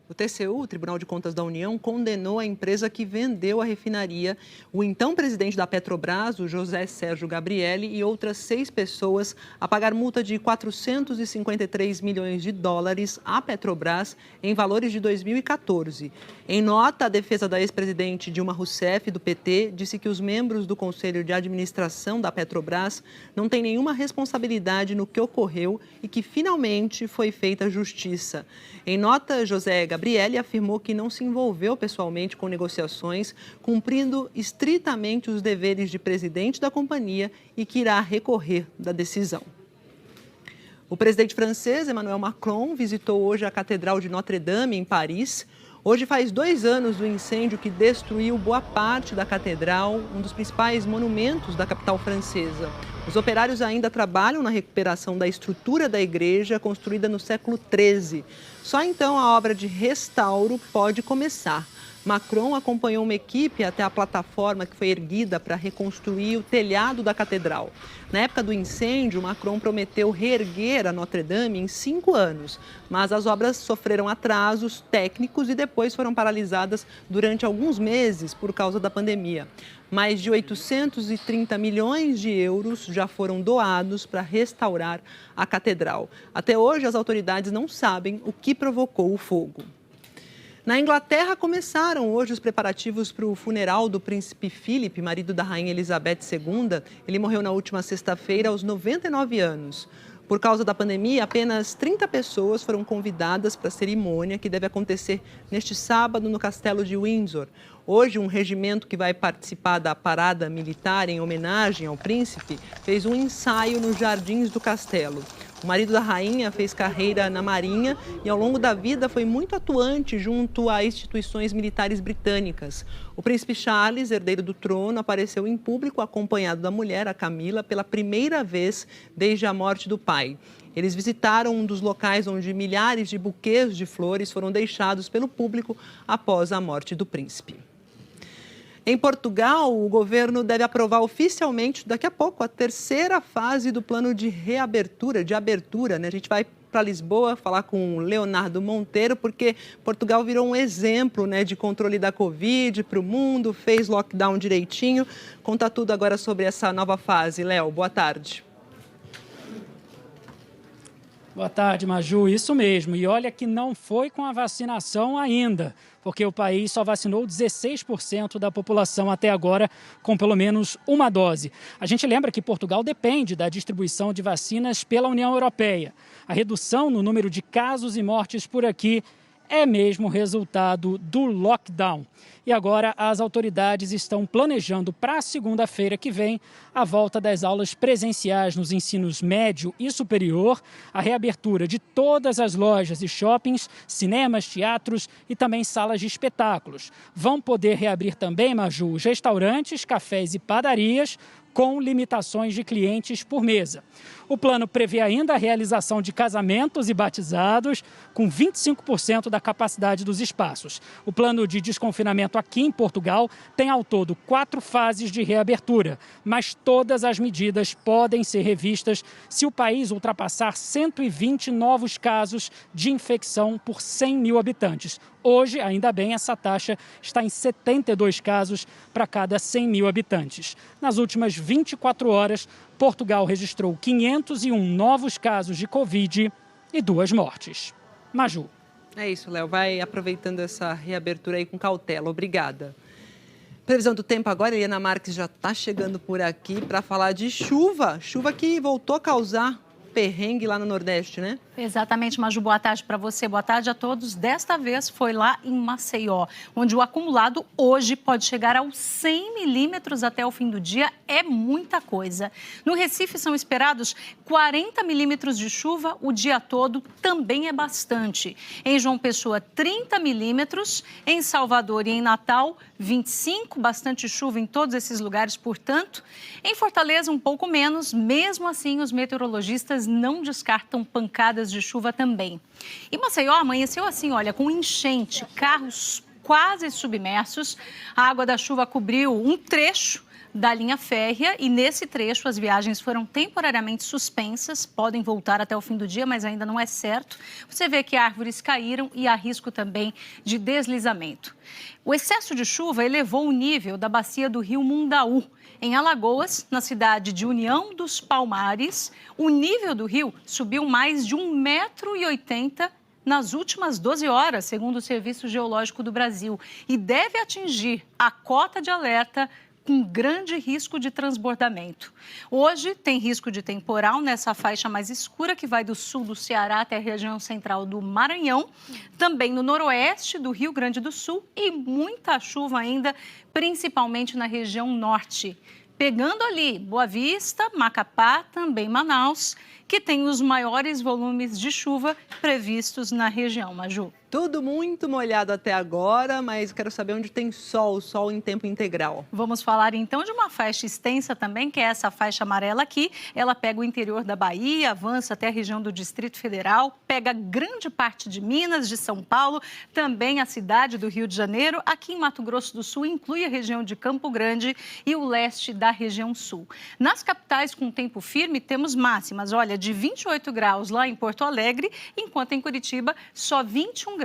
O TCU, o Tribunal de Contas da União, condenou a empresa que vendeu a refinaria, o então presidente da Petrobras, o José Sérgio Gabrielli, e outras 6 pessoas a pagar multa de 453 milhões de dólares à Petrobras em valores de 2014. Em nota, a defesa da ex-presidente Dilma Rousseff, do PT, disse que os membros do Conselho de Administração da Petrobras não têm nenhuma responsabilidade no que ocorreu e que finalmente foi feita justiça. Em nota, José Gabrielli afirmou que não se envolveu pessoalmente com negociações, cumprindo estritamente os deveres de presidente da companhia e que irá recorrer da decisão. O presidente francês, Emmanuel Macron, visitou hoje a Catedral de Notre-Dame, em Paris. Hoje faz 2 anos do incêndio que destruiu boa parte da catedral, um dos principais monumentos da capital francesa. Os operários ainda trabalham na recuperação da estrutura da igreja, construída no século XIII. Só então a obra de restauro pode começar. Macron acompanhou uma equipe até a plataforma que foi erguida para reconstruir o telhado da catedral. Na época do incêndio, Macron prometeu reerguer a Notre-Dame em 5 anos, mas as obras sofreram atrasos técnicos e depois foram paralisadas durante alguns meses por causa da pandemia. Mais de 830 milhões de euros já foram doados para restaurar a catedral. Até hoje, as autoridades não sabem o que provocou o fogo. Na Inglaterra, começaram hoje os preparativos para o funeral do príncipe Philip, marido da rainha Elizabeth II. Ele morreu na última sexta-feira, aos 99 anos. Por causa da pandemia, apenas 30 pessoas foram convidadas para a cerimônia, que deve acontecer neste sábado no Castelo de Windsor. Hoje, um regimento que vai participar da parada militar em homenagem ao príncipe fez um ensaio nos jardins do castelo. O marido da rainha fez carreira na Marinha e, ao longo da vida, foi muito atuante junto a instituições militares britânicas. O príncipe Charles, herdeiro do trono, apareceu em público acompanhado da mulher, a Camila, pela primeira vez desde a morte do pai. Eles visitaram um dos locais onde milhares de buquês de flores foram deixados pelo público após a morte do príncipe. Em Portugal, o governo deve aprovar oficialmente, daqui a pouco, a terceira fase do plano de abertura. A gente vai para Lisboa falar com o Leonardo Monteiro, porque Portugal virou um exemplo, de controle da Covid para o mundo, fez lockdown direitinho. Conta tudo agora sobre essa nova fase. Léo, boa tarde. Boa tarde, Maju. Isso mesmo. E olha que não foi com a vacinação ainda, porque o país só vacinou 16% da população até agora com pelo menos uma dose. A gente lembra que Portugal depende da distribuição de vacinas pela União Europeia. A redução no número de casos e mortes por aqui é mesmo resultado do lockdown. E agora as autoridades estão planejando para a segunda-feira que vem a volta das aulas presenciais nos ensinos médio e superior, a reabertura de todas as lojas e shoppings, cinemas, teatros e também salas de espetáculos. Vão poder reabrir também, Maju, os restaurantes, cafés e padarias, com limitações de clientes por mesa. O plano prevê ainda a realização de casamentos e batizados com 25% da capacidade dos espaços. O plano de desconfinamento aqui em Portugal tem ao todo 4 fases de reabertura, mas todas as medidas podem ser revistas se o país ultrapassar 120 novos casos de infecção por 100 mil habitantes. Hoje, ainda bem, essa taxa está em 72 casos para cada 100 mil habitantes. Nas últimas 24 horas, Portugal registrou 501 novos casos de Covid e 2 mortes. Maju. É isso, Léo. Vai aproveitando essa reabertura aí com cautela. Obrigada. Previsão do tempo agora, Eliana Marques já está chegando por aqui para falar de chuva. Chuva que voltou a causar perrengue lá no Nordeste, né? Exatamente, Maju. Boa tarde para você, boa tarde a todos. Desta vez foi lá em Maceió, onde o acumulado hoje pode chegar aos 100 milímetros até o fim do dia. É muita coisa. No Recife são esperados 40 milímetros de chuva o dia todo, também é bastante. Em João Pessoa, 30 milímetros. Em Salvador e em Natal, 25, bastante chuva em todos esses lugares, portanto. Em Fortaleza, um pouco menos. Mesmo assim, os meteorologistas não descartam pancadas de chuva também. E Maceió amanheceu assim, olha, com enchente, carros quase submersos. A água da chuva cobriu um trecho da linha férrea e nesse trecho as viagens foram temporariamente suspensas, podem voltar até o fim do dia, mas ainda não é certo. Você vê que árvores caíram e há risco também de deslizamento. O excesso de chuva elevou o nível da bacia do rio Mundaú. Em Alagoas, na cidade de União dos Palmares, o nível do rio subiu mais de 1,80 m nas últimas 12 horas, segundo o Serviço Geológico do Brasil, e deve atingir a cota de alerta com grande risco de transbordamento. Hoje tem risco de temporal nessa faixa mais escura que vai do sul do Ceará até a região central do Maranhão, também no noroeste do Rio Grande do Sul e muita chuva ainda, principalmente na região norte. Pegando ali Boa Vista, Macapá, também Manaus, que tem os maiores volumes de chuva previstos na região, Maju. Tudo muito molhado até agora, mas quero saber onde tem sol em tempo integral. Vamos falar então de uma faixa extensa também, que é essa faixa amarela aqui. Ela pega o interior da Bahia, avança até a região do Distrito Federal, pega grande parte de Minas, de São Paulo, também a cidade do Rio de Janeiro. Aqui em Mato Grosso do Sul, inclui a região de Campo Grande e o leste da região sul. Nas capitais com tempo firme, temos máximas, olha, de 28 graus lá em Porto Alegre, enquanto em Curitiba, só 21 graus.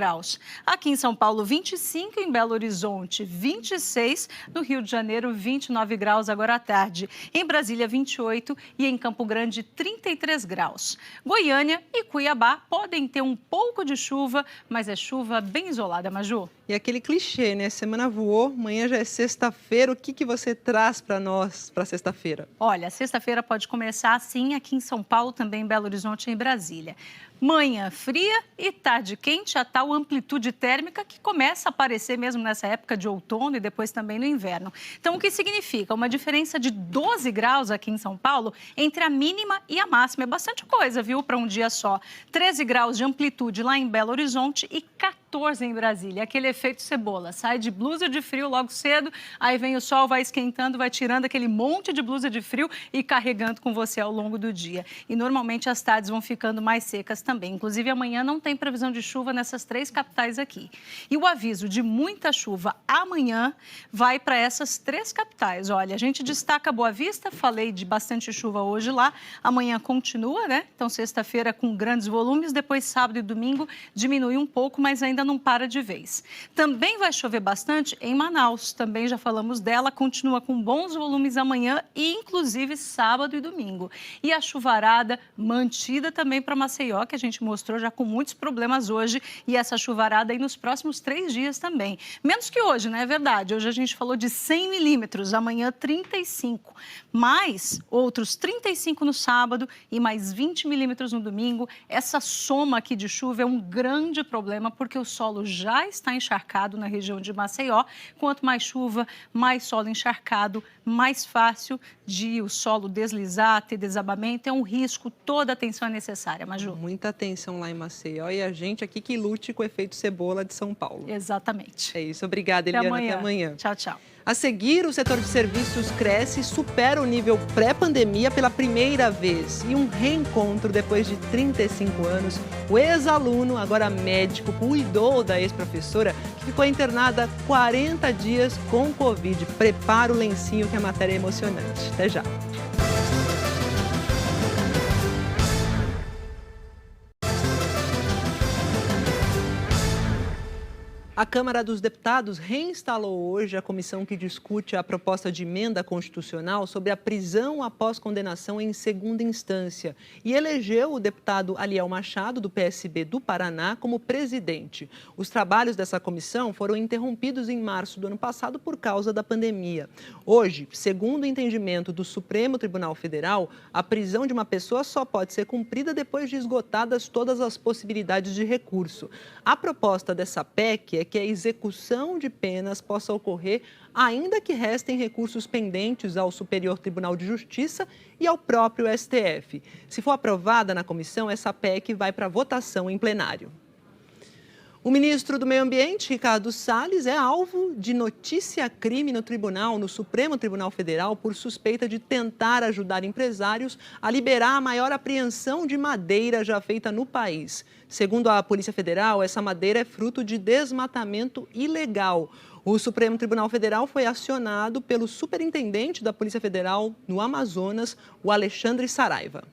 Aqui em São Paulo, 25, em Belo Horizonte, 26, no Rio de Janeiro, 29 graus agora à tarde. Em Brasília, 28 e em Campo Grande, 33 graus. Goiânia e Cuiabá podem ter um pouco de chuva, mas é chuva bem isolada, Maju. E aquele clichê, né? Semana voou, amanhã já é sexta-feira. O que você traz para nós para sexta-feira? Olha, sexta-feira pode começar assim aqui em São Paulo, também em Belo Horizonte e em Brasília. Manhã fria e tarde quente, a tal amplitude térmica que começa a aparecer mesmo nessa época de outono e depois também no inverno. Então, o que significa? Uma diferença de 12 graus aqui em São Paulo entre a mínima e a máxima. É bastante coisa, viu, para um dia só. 13 graus de amplitude lá em Belo Horizonte e 14 em Brasília. Aquele efeito cebola. Sai de blusa de frio logo cedo, aí vem o sol, vai esquentando, vai tirando aquele monte de blusa de frio e carregando com você ao longo do dia. E normalmente as tardes vão ficando mais secas também. Inclusive, amanhã não tem previsão de chuva nessas 3 capitais aqui. E o aviso de muita chuva amanhã vai para essas 3 capitais. Olha, a gente destaca Boa Vista, falei de bastante chuva hoje lá. Amanhã continua, né? Então, sexta-feira com grandes volumes, depois sábado e domingo diminui um pouco, mas ainda não para de vez. Também vai chover bastante em Manaus, também já falamos dela, continua com bons volumes amanhã e inclusive sábado e domingo. E a chuvarada mantida também para Maceió, que a gente mostrou já com muitos problemas hoje, e essa chuvarada aí nos próximos 3 dias também. Menos que hoje, né? É verdade. Hoje a gente falou de 100 milímetros, amanhã 35. Mais outros 35 no sábado e mais 20 milímetros no domingo. Essa soma aqui de chuva é um grande problema, porque o solo já está encharcado na região de Maceió. Quanto mais chuva, mais solo encharcado, mais fácil de o solo deslizar, ter desabamento. É um risco, toda a atenção é necessária, Maju. Muita atenção lá em Maceió e a gente aqui que lute com o efeito cebola de São Paulo. Exatamente. É isso. Obrigada, Eliana. Até amanhã. Tchau, tchau. A seguir, o setor de serviços cresce e supera o nível pré-pandemia pela primeira vez. E um reencontro depois de 35 anos. O ex-aluno, agora médico, cuidou da ex-professora que ficou internada 40 dias com Covid. Prepara o lencinho que a matéria é emocionante. Até já. A Câmara dos Deputados reinstalou hoje a comissão que discute a proposta de emenda constitucional sobre a prisão após condenação em segunda instância e elegeu o deputado Aliel Machado, do PSB do Paraná, como presidente. Os trabalhos dessa comissão foram interrompidos em março do ano passado por causa da pandemia. Hoje, segundo o entendimento do Supremo Tribunal Federal, a prisão de uma pessoa só pode ser cumprida depois de esgotadas todas as possibilidades de recurso. A proposta dessa PEC é que a execução de penas possa ocorrer ainda que restem recursos pendentes ao Superior Tribunal de Justiça e ao próprio STF. Se for aprovada na comissão, essa PEC vai para votação em plenário. O ministro do Meio Ambiente, Ricardo Salles, é alvo de notícia-crime no Supremo Tribunal Federal, por suspeita de tentar ajudar empresários a liberar a maior apreensão de madeira já feita no país. Segundo a Polícia Federal, essa madeira é fruto de desmatamento ilegal. O Supremo Tribunal Federal foi acionado pelo superintendente da Polícia Federal no Amazonas, o Alexandre Saraiva.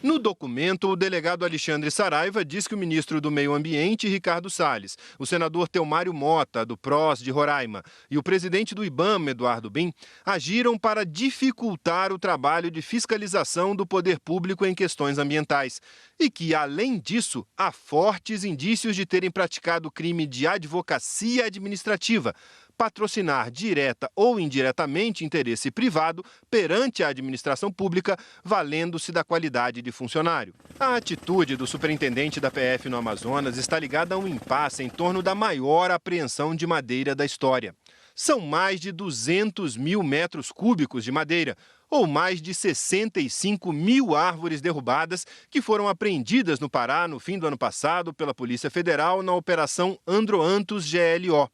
No documento, o delegado Alexandre Saraiva diz que o ministro do Meio Ambiente, Ricardo Salles, o senador Telmário Mota, do PROS de Roraima, e o presidente do IBAMA, Eduardo Bin, agiram para dificultar o trabalho de fiscalização do poder público em questões ambientais. E que, além disso, há fortes indícios de terem praticado crime de advocacia administrativa, patrocinar direta ou indiretamente interesse privado perante a administração pública, valendo-se da qualidade de funcionário. A atitude do superintendente da PF no Amazonas está ligada a um impasse em torno da maior apreensão de madeira da história. São mais de 200 mil metros cúbicos de madeira, ou mais de 65 mil árvores derrubadas que foram apreendidas no Pará no fim do ano passado pela Polícia Federal na Operação Androantos GLO.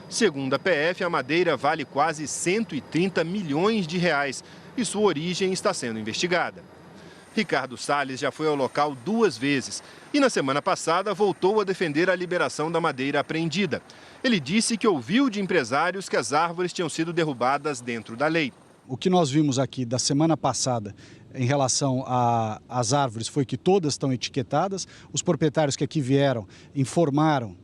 Segundo a PF, a madeira vale quase 130 milhões de reais e sua origem está sendo investigada. Ricardo Salles já foi ao local 2 vezes e na semana passada voltou a defender a liberação da madeira apreendida. Ele disse que ouviu de empresários que as árvores tinham sido derrubadas dentro da lei. O que nós vimos aqui da semana passada em relação às árvores foi que todas estão etiquetadas. Os proprietários que aqui vieram informaram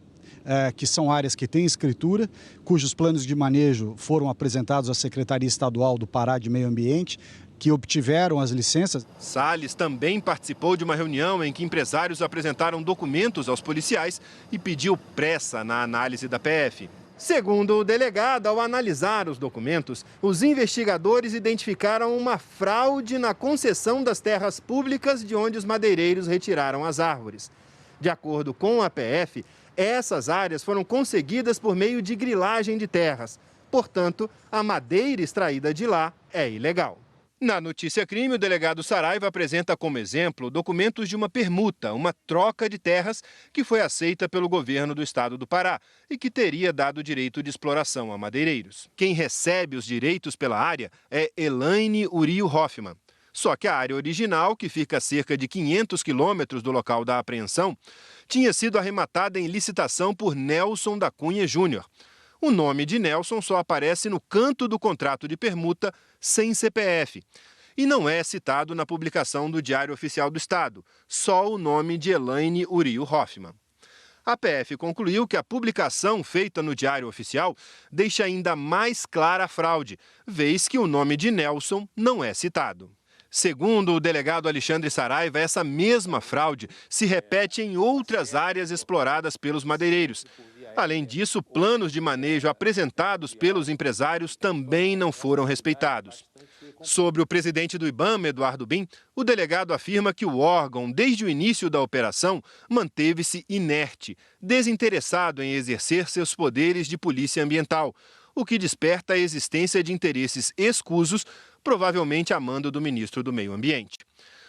que são áreas que têm escritura, cujos planos de manejo foram apresentados à Secretaria Estadual do Pará de Meio Ambiente, que obtiveram as licenças. Salles também participou de uma reunião em que empresários apresentaram documentos aos policiais e pediu pressa na análise da PF. Segundo o delegado, ao analisar os documentos, os investigadores identificaram uma fraude na concessão das terras públicas de onde os madeireiros retiraram as árvores. De acordo com a PF, essas áreas foram conseguidas por meio de grilagem de terras. Portanto, a madeira extraída de lá é ilegal. Na notícia crime, o delegado Saraiva apresenta como exemplo documentos de uma permuta, uma troca de terras que foi aceita pelo governo do estado do Pará e que teria dado direito de exploração a madeireiros. Quem recebe os direitos pela área é Elaine Urio Hoffmann. Só que a área original, que fica a cerca de 500 quilômetros do local da apreensão, tinha sido arrematada em licitação por Nelson da Cunha Júnior. O nome de Nelson só aparece no canto do contrato de permuta, sem CPF. E não é citado na publicação do Diário Oficial do Estado, só o nome de Elaine Urio Hoffmann. A PF concluiu que a publicação feita no Diário Oficial deixa ainda mais clara a fraude, vez que o nome de Nelson não é citado. Segundo o delegado Alexandre Saraiva, essa mesma fraude se repete em outras áreas exploradas pelos madeireiros. Além disso, planos de manejo apresentados pelos empresários também não foram respeitados. Sobre o presidente do IBAMA, Eduardo Bin, o delegado afirma que o órgão, desde o início da operação, manteve-se inerte, desinteressado em exercer seus poderes de polícia ambiental, o que desperta a existência de interesses escusos, provavelmente a mando do ministro do Meio Ambiente.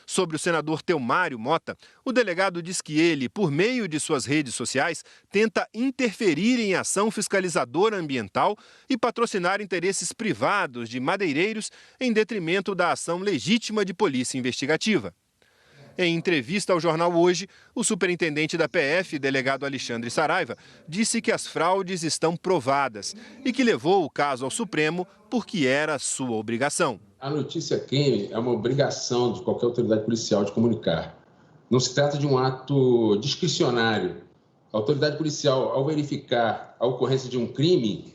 Sobre o senador Telmário Mota, o delegado diz que ele, por meio de suas redes sociais, tenta interferir em ação fiscalizadora ambiental e patrocinar interesses privados de madeireiros em detrimento da ação legítima de polícia investigativa. Em entrevista ao jornal Hoje, o superintendente da PF, delegado Alexandre Saraiva, disse que as fraudes estão provadas e que levou o caso ao Supremo porque era sua obrigação. A notícia crime é uma obrigação de qualquer autoridade policial de comunicar. Não se trata de um ato discricionário. A autoridade policial, ao verificar a ocorrência de um crime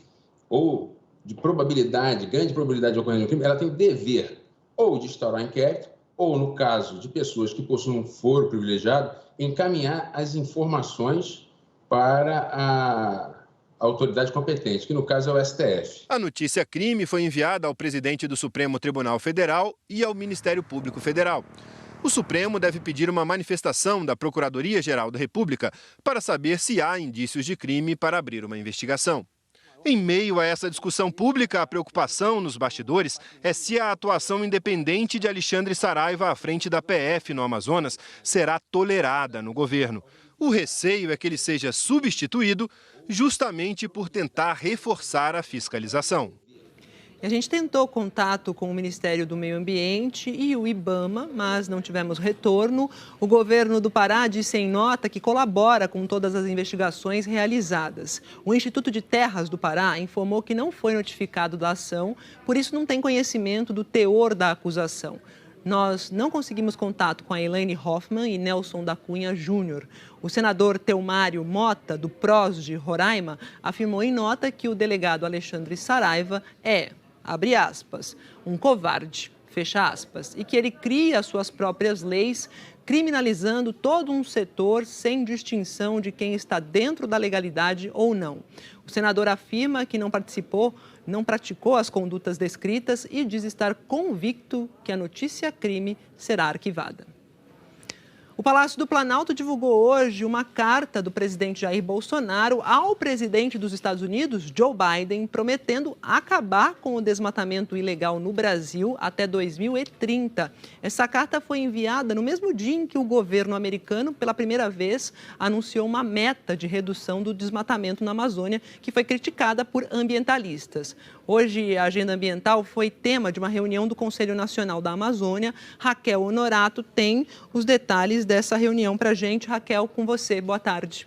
ou de probabilidade, grande probabilidade de ocorrência de um crime, ela tem o dever ou de instaurar inquérito ou, no caso de pessoas que possuem um foro privilegiado, encaminhar as informações para a autoridade competente, que no caso é o STF. A notícia crime foi enviada ao presidente do Supremo Tribunal Federal e ao Ministério Público Federal. O Supremo deve pedir uma manifestação da Procuradoria-Geral da República para saber se há indícios de crime para abrir uma investigação. Em meio a essa discussão pública, a preocupação nos bastidores é se a atuação independente de Alexandre Saraiva à frente da PF no Amazonas será tolerada no governo. O receio é que ele seja substituído justamente por tentar reforçar a fiscalização. A gente tentou contato com o Ministério do Meio Ambiente e o IBAMA, mas não tivemos retorno. O governo do Pará disse em nota que colabora com todas as investigações realizadas. O Instituto de Terras do Pará informou que não foi notificado da ação, por isso não tem conhecimento do teor da acusação. Nós não conseguimos contato com a Elaine Hoffmann e Nelson da Cunha Júnior. O senador Telmário Mota, do PROS de Roraima, afirmou em nota que o delegado Alexandre Saraiva é, abre aspas, um covarde, fecha aspas, e que ele cria as suas próprias leis, criminalizando todo um setor sem distinção de quem está dentro da legalidade ou não. O senador afirma que não praticou as condutas descritas e diz estar convicto que a notícia crime será arquivada. O Palácio do Planalto divulgou hoje uma carta do presidente Jair Bolsonaro ao presidente dos Estados Unidos, Joe Biden, prometendo acabar com o desmatamento ilegal no Brasil até 2030. Essa carta foi enviada no mesmo dia em que o governo americano, pela primeira vez, anunciou uma meta de redução do desmatamento na Amazônia, que foi criticada por ambientalistas. Hoje, a agenda ambiental foi tema de uma reunião do Conselho Nacional da Amazônia. Raquel Honorato tem os detalhes dessa reunião para a gente. Raquel, com você. Boa tarde.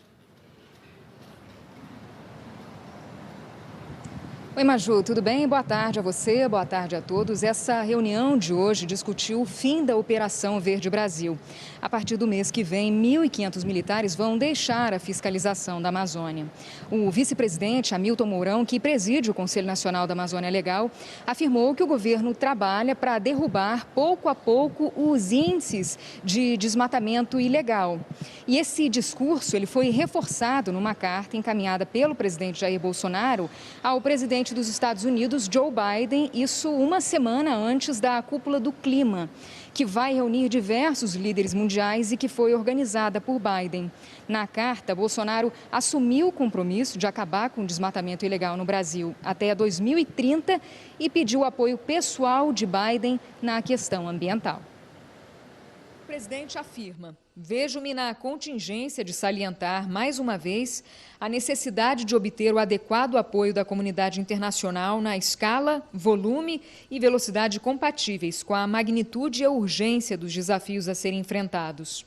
Oi, Maju, tudo bem? Boa tarde a você, boa tarde a todos. Essa reunião de hoje discutiu o fim da Operação Verde Brasil. A partir do mês que vem, 1.500 militares vão deixar a fiscalização da Amazônia. O vice-presidente Hamilton Mourão, que preside o Conselho Nacional da Amazônia Legal, afirmou que o governo trabalha para derrubar pouco a pouco os índices de desmatamento ilegal. E esse discurso ele foi reforçado numa carta encaminhada pelo presidente Jair Bolsonaro ao presidente dos Estados Unidos, Joe Biden, isso uma semana antes da Cúpula do Clima, que vai reunir diversos líderes mundiais e que foi organizada por Biden. Na carta, Bolsonaro assumiu o compromisso de acabar com o desmatamento ilegal no Brasil até 2030 e pediu apoio pessoal de Biden na questão ambiental. O presidente afirma: vejo-me na contingência de salientar, mais uma vez, a necessidade de obter o adequado apoio da comunidade internacional na escala, volume e velocidade compatíveis com a magnitude e a urgência dos desafios a serem enfrentados.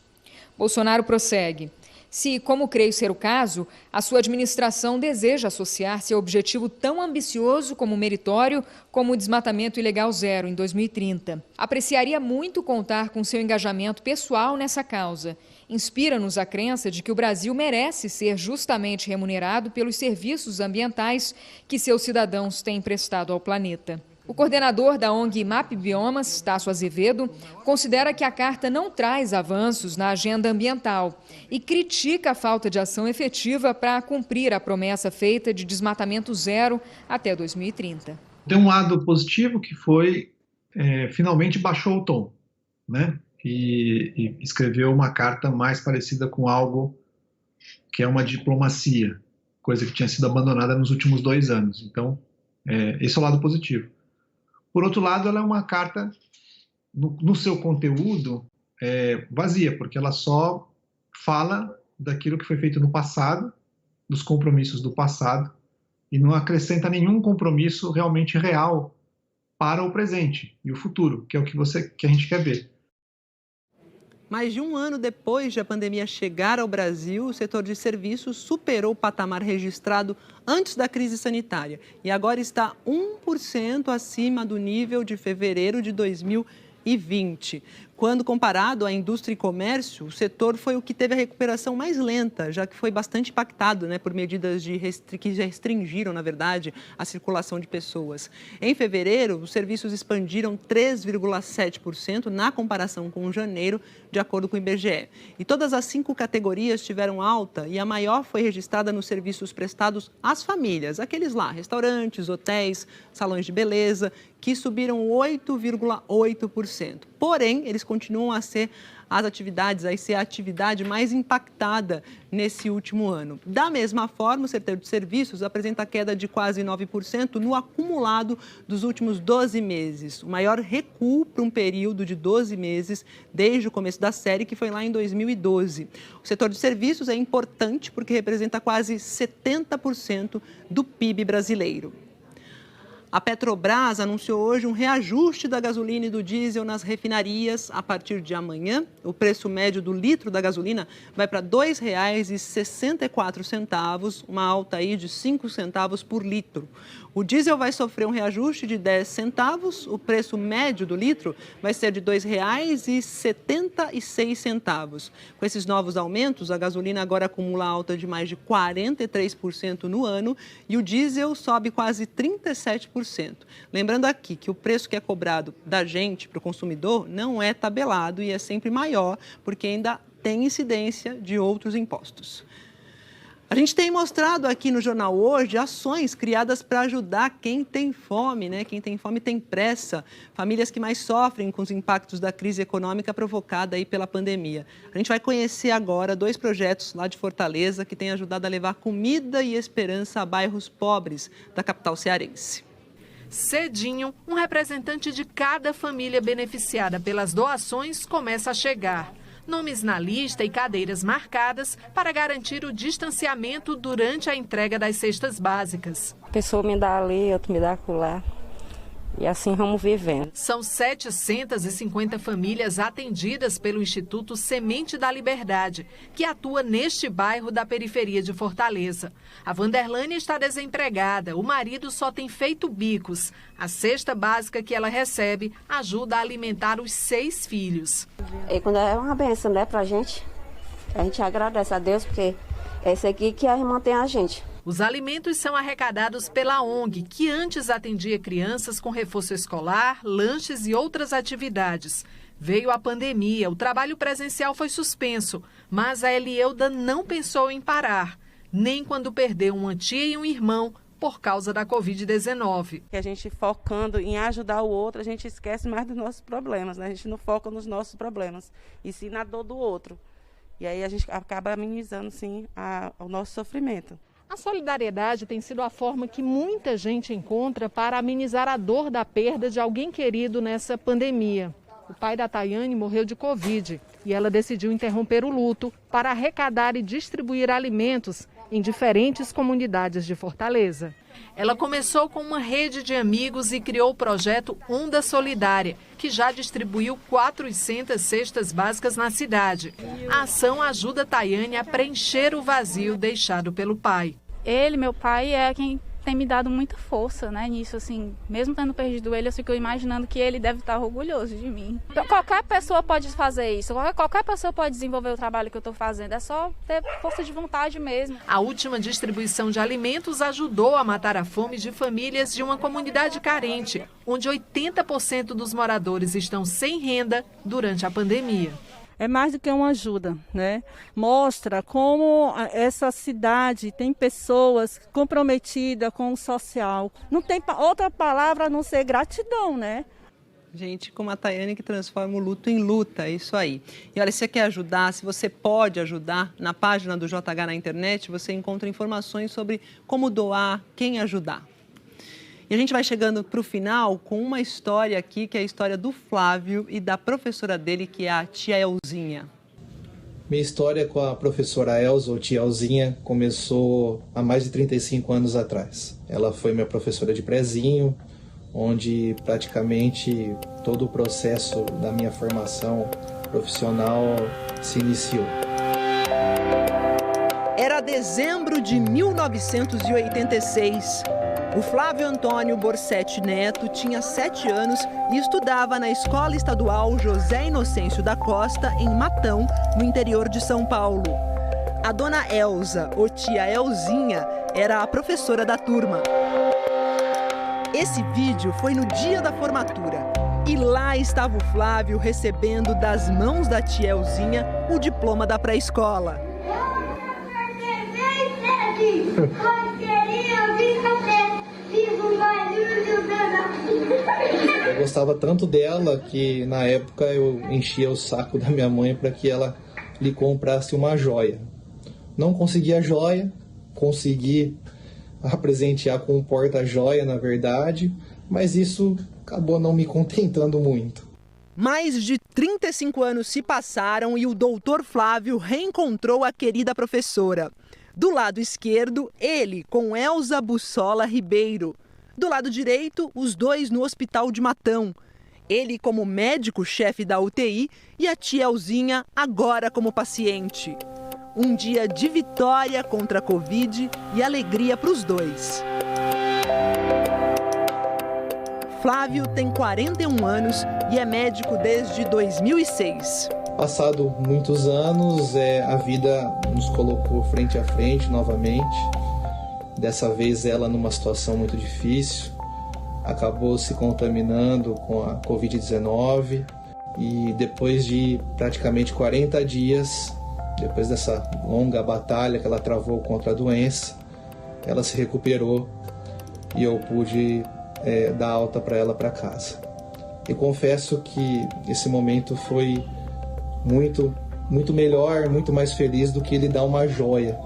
Bolsonaro prossegue: se, como creio ser o caso, a sua administração deseja associar-se a objetivo tão ambicioso como meritório como o desmatamento ilegal zero em 2030. Apreciaria muito contar com seu engajamento pessoal nessa causa. Inspira-nos a crença de que o Brasil merece ser justamente remunerado pelos serviços ambientais que seus cidadãos têm prestado ao planeta. O coordenador da ONG MAP Biomas, Tasso Azevedo, considera que a carta não traz avanços na agenda ambiental e critica a falta de ação efetiva para cumprir a promessa feita de desmatamento zero até 2030. Tem um lado positivo que foi, finalmente baixou o tom, né? E escreveu uma carta mais parecida com algo que é uma diplomacia, coisa que tinha sido abandonada nos últimos 2 anos. Então, esse é o lado positivo. Por outro lado, ela é uma carta, no seu conteúdo, vazia, porque ela só fala daquilo que foi feito no passado, dos compromissos do passado, e não acrescenta nenhum compromisso realmente real para o presente e o futuro, que é o que a gente quer ver. Mais de um ano depois de a pandemia chegar ao Brasil, o setor de serviços superou o patamar registrado antes da crise sanitária e agora está 1% acima do nível de fevereiro de 2020. Quando comparado à indústria e comércio, o setor foi o que teve a recuperação mais lenta, já que foi bastante impactado, por medidas que já restringiram, na verdade, a circulação de pessoas. Em fevereiro, os serviços expandiram 3,7% na comparação com janeiro, de acordo com o IBGE. E todas as 5 categorias tiveram alta e a maior foi registrada nos serviços prestados às famílias, aqueles lá, restaurantes, hotéis, salões de beleza, que subiram 8,8%. Porém, eles continuam a ser a atividade mais impactada nesse último ano. Da mesma forma, o setor de serviços apresenta queda de quase 9% no acumulado dos últimos 12 meses, o maior recuo para um período de 12 meses desde o começo da série, que foi lá em 2012. O setor de serviços é importante porque representa quase 70% do PIB brasileiro. A Petrobras anunciou hoje um reajuste da gasolina e do diesel nas refinarias. A partir de amanhã, o preço médio do litro da gasolina vai para R$ 2,64, uma alta aí de 5 centavos por litro. O diesel vai sofrer um reajuste de 10 centavos, o preço médio do litro vai ser de R$ 2,76. Com esses novos aumentos, a gasolina agora acumula alta de mais de 43% no ano e o diesel sobe quase 37%. Lembrando aqui que o preço que é cobrado da gente para o consumidor não é tabelado e é sempre maior, porque ainda tem incidência de outros impostos. A gente tem mostrado aqui no Jornal Hoje ações criadas para ajudar quem tem fome, né? Quem tem fome tem pressa. Famílias que mais sofrem com os impactos da crise econômica provocada aí pela pandemia. A gente vai conhecer agora 2 projetos lá de Fortaleza que têm ajudado a levar comida e esperança a bairros pobres da capital cearense. Cedinho, um representante de cada família beneficiada pelas doações começa a chegar. Nomes na lista e cadeiras marcadas para garantir o distanciamento durante a entrega das cestas básicas. A pessoa me dá ali, outro me dá acolá. E assim vamos vivendo. São 750 famílias atendidas pelo Instituto Semente da Liberdade, que atua neste bairro da periferia de Fortaleza. A Vanderlane está desempregada, o marido só tem feito bicos. A cesta básica que ela recebe ajuda a alimentar os 6 filhos. E quando é uma bênção, né, pra gente, a gente agradece a Deus, porque é isso aqui que mantém a gente. Os alimentos são arrecadados pela ONG, que antes atendia crianças com reforço escolar, lanches e outras atividades. Veio a pandemia, o trabalho presencial foi suspenso, mas a Elieuda não pensou em parar, nem quando perdeu uma tia e um irmão por causa da Covid-19. A gente focando em ajudar o outro, a gente esquece mais dos nossos problemas, né? A gente não foca nos nossos problemas, e sim na dor do outro. E aí a gente acaba amenizando, sim, o nosso sofrimento. A solidariedade tem sido a forma que muita gente encontra para amenizar a dor da perda de alguém querido nessa pandemia. O pai da Tayane morreu de Covid e ela decidiu interromper o luto para arrecadar e distribuir alimentos em diferentes comunidades de Fortaleza. Ela começou com uma rede de amigos e criou o projeto Onda Solidária, que já distribuiu 400 cestas básicas na cidade. A ação ajuda Tayane a preencher o vazio deixado pelo pai. Ele, meu pai, é quem tem me dado muita força, né, nisso, assim, mesmo tendo perdido ele, eu fico imaginando que ele deve estar orgulhoso de mim. Qualquer pessoa pode fazer isso, qualquer pessoa pode desenvolver o trabalho que eu estou fazendo, é só ter força de vontade mesmo. A última distribuição de alimentos ajudou a matar a fome de famílias de uma comunidade carente, onde 80% dos moradores estão sem renda durante a pandemia. É mais do que uma ajuda, né? Mostra como essa cidade tem pessoas comprometidas com o social. Não tem outra palavra a não ser gratidão, né? Gente como a Tayane que transforma o luto em luta, é isso aí. E olha, se você quer ajudar, se você pode ajudar, na página do JH na internet você encontra informações sobre como doar, quem ajudar. E a gente vai chegando para o final com uma história aqui, que é a história do Flávio e da professora dele, que é a tia Elzinha. Minha história com a professora Elza, ou tia Elzinha, começou há mais de 35 anos atrás. Ela foi minha professora de prezinho, onde praticamente todo o processo da minha formação profissional se iniciou. Era dezembro de 1986. O Flávio Antônio Borsetti Neto tinha 7 anos e estudava na Escola Estadual José Inocêncio da Costa, em Matão, no interior de São Paulo. A dona Elza, ou tia Elzinha, era a professora da turma. Esse vídeo foi no dia da formatura. E lá estava o Flávio recebendo das mãos da tia Elzinha o diploma da pré-escola. Eu gostava tanto dela que na época eu enchia o saco da minha mãe para que ela lhe comprasse uma joia. Não consegui a joia, consegui a presentear com um porta-joia, na verdade, mas isso acabou não me contentando muito. Mais de 35 anos se passaram e o doutor Flávio reencontrou a querida professora. Do lado esquerdo, ele com Elza Bussola Ribeiro. Do lado direito, os dois no Hospital de Matão. Ele como médico-chefe da UTI e a tia Elzinha agora como paciente. Um dia de vitória contra a Covid e alegria para os dois. Flávio tem 41 anos e é médico desde 2006. Passado muitos anos, a vida nos colocou frente a frente novamente. Dessa vez ela numa situação muito difícil, acabou se contaminando com a Covid-19 e depois de praticamente 40 dias Depois dessa longa batalha que ela travou contra a doença, ela se recuperou e eu pude dar alta para ela para casa. E confesso que esse momento foi muito melhor, muito mais feliz do que lhe dar uma joia.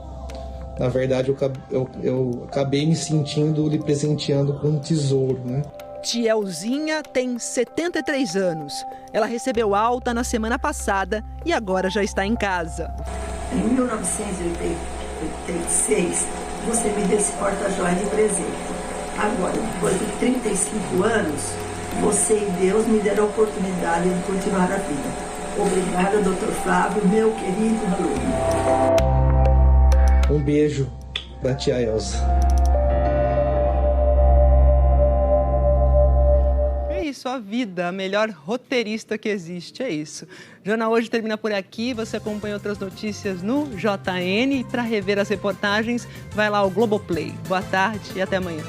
Na verdade, eu acabei me sentindo lhe presenteando com um tesouro, né? Tia Elzinha tem 73 anos. Ela recebeu alta na semana passada e agora já está em casa. Em 1986, você me deu esse porta-joia de presente. Agora, depois de 35 anos, você e Deus me deram a oportunidade de continuar a vida. Obrigada, Dr. Flávio, meu querido Bruno. Um beijo da tia Elza. É isso, a vida, a melhor roteirista que existe, é isso. O Jornal Hoje termina por aqui, você acompanha outras notícias no JN e para rever as reportagens, vai lá ao Globoplay. Boa tarde e até amanhã.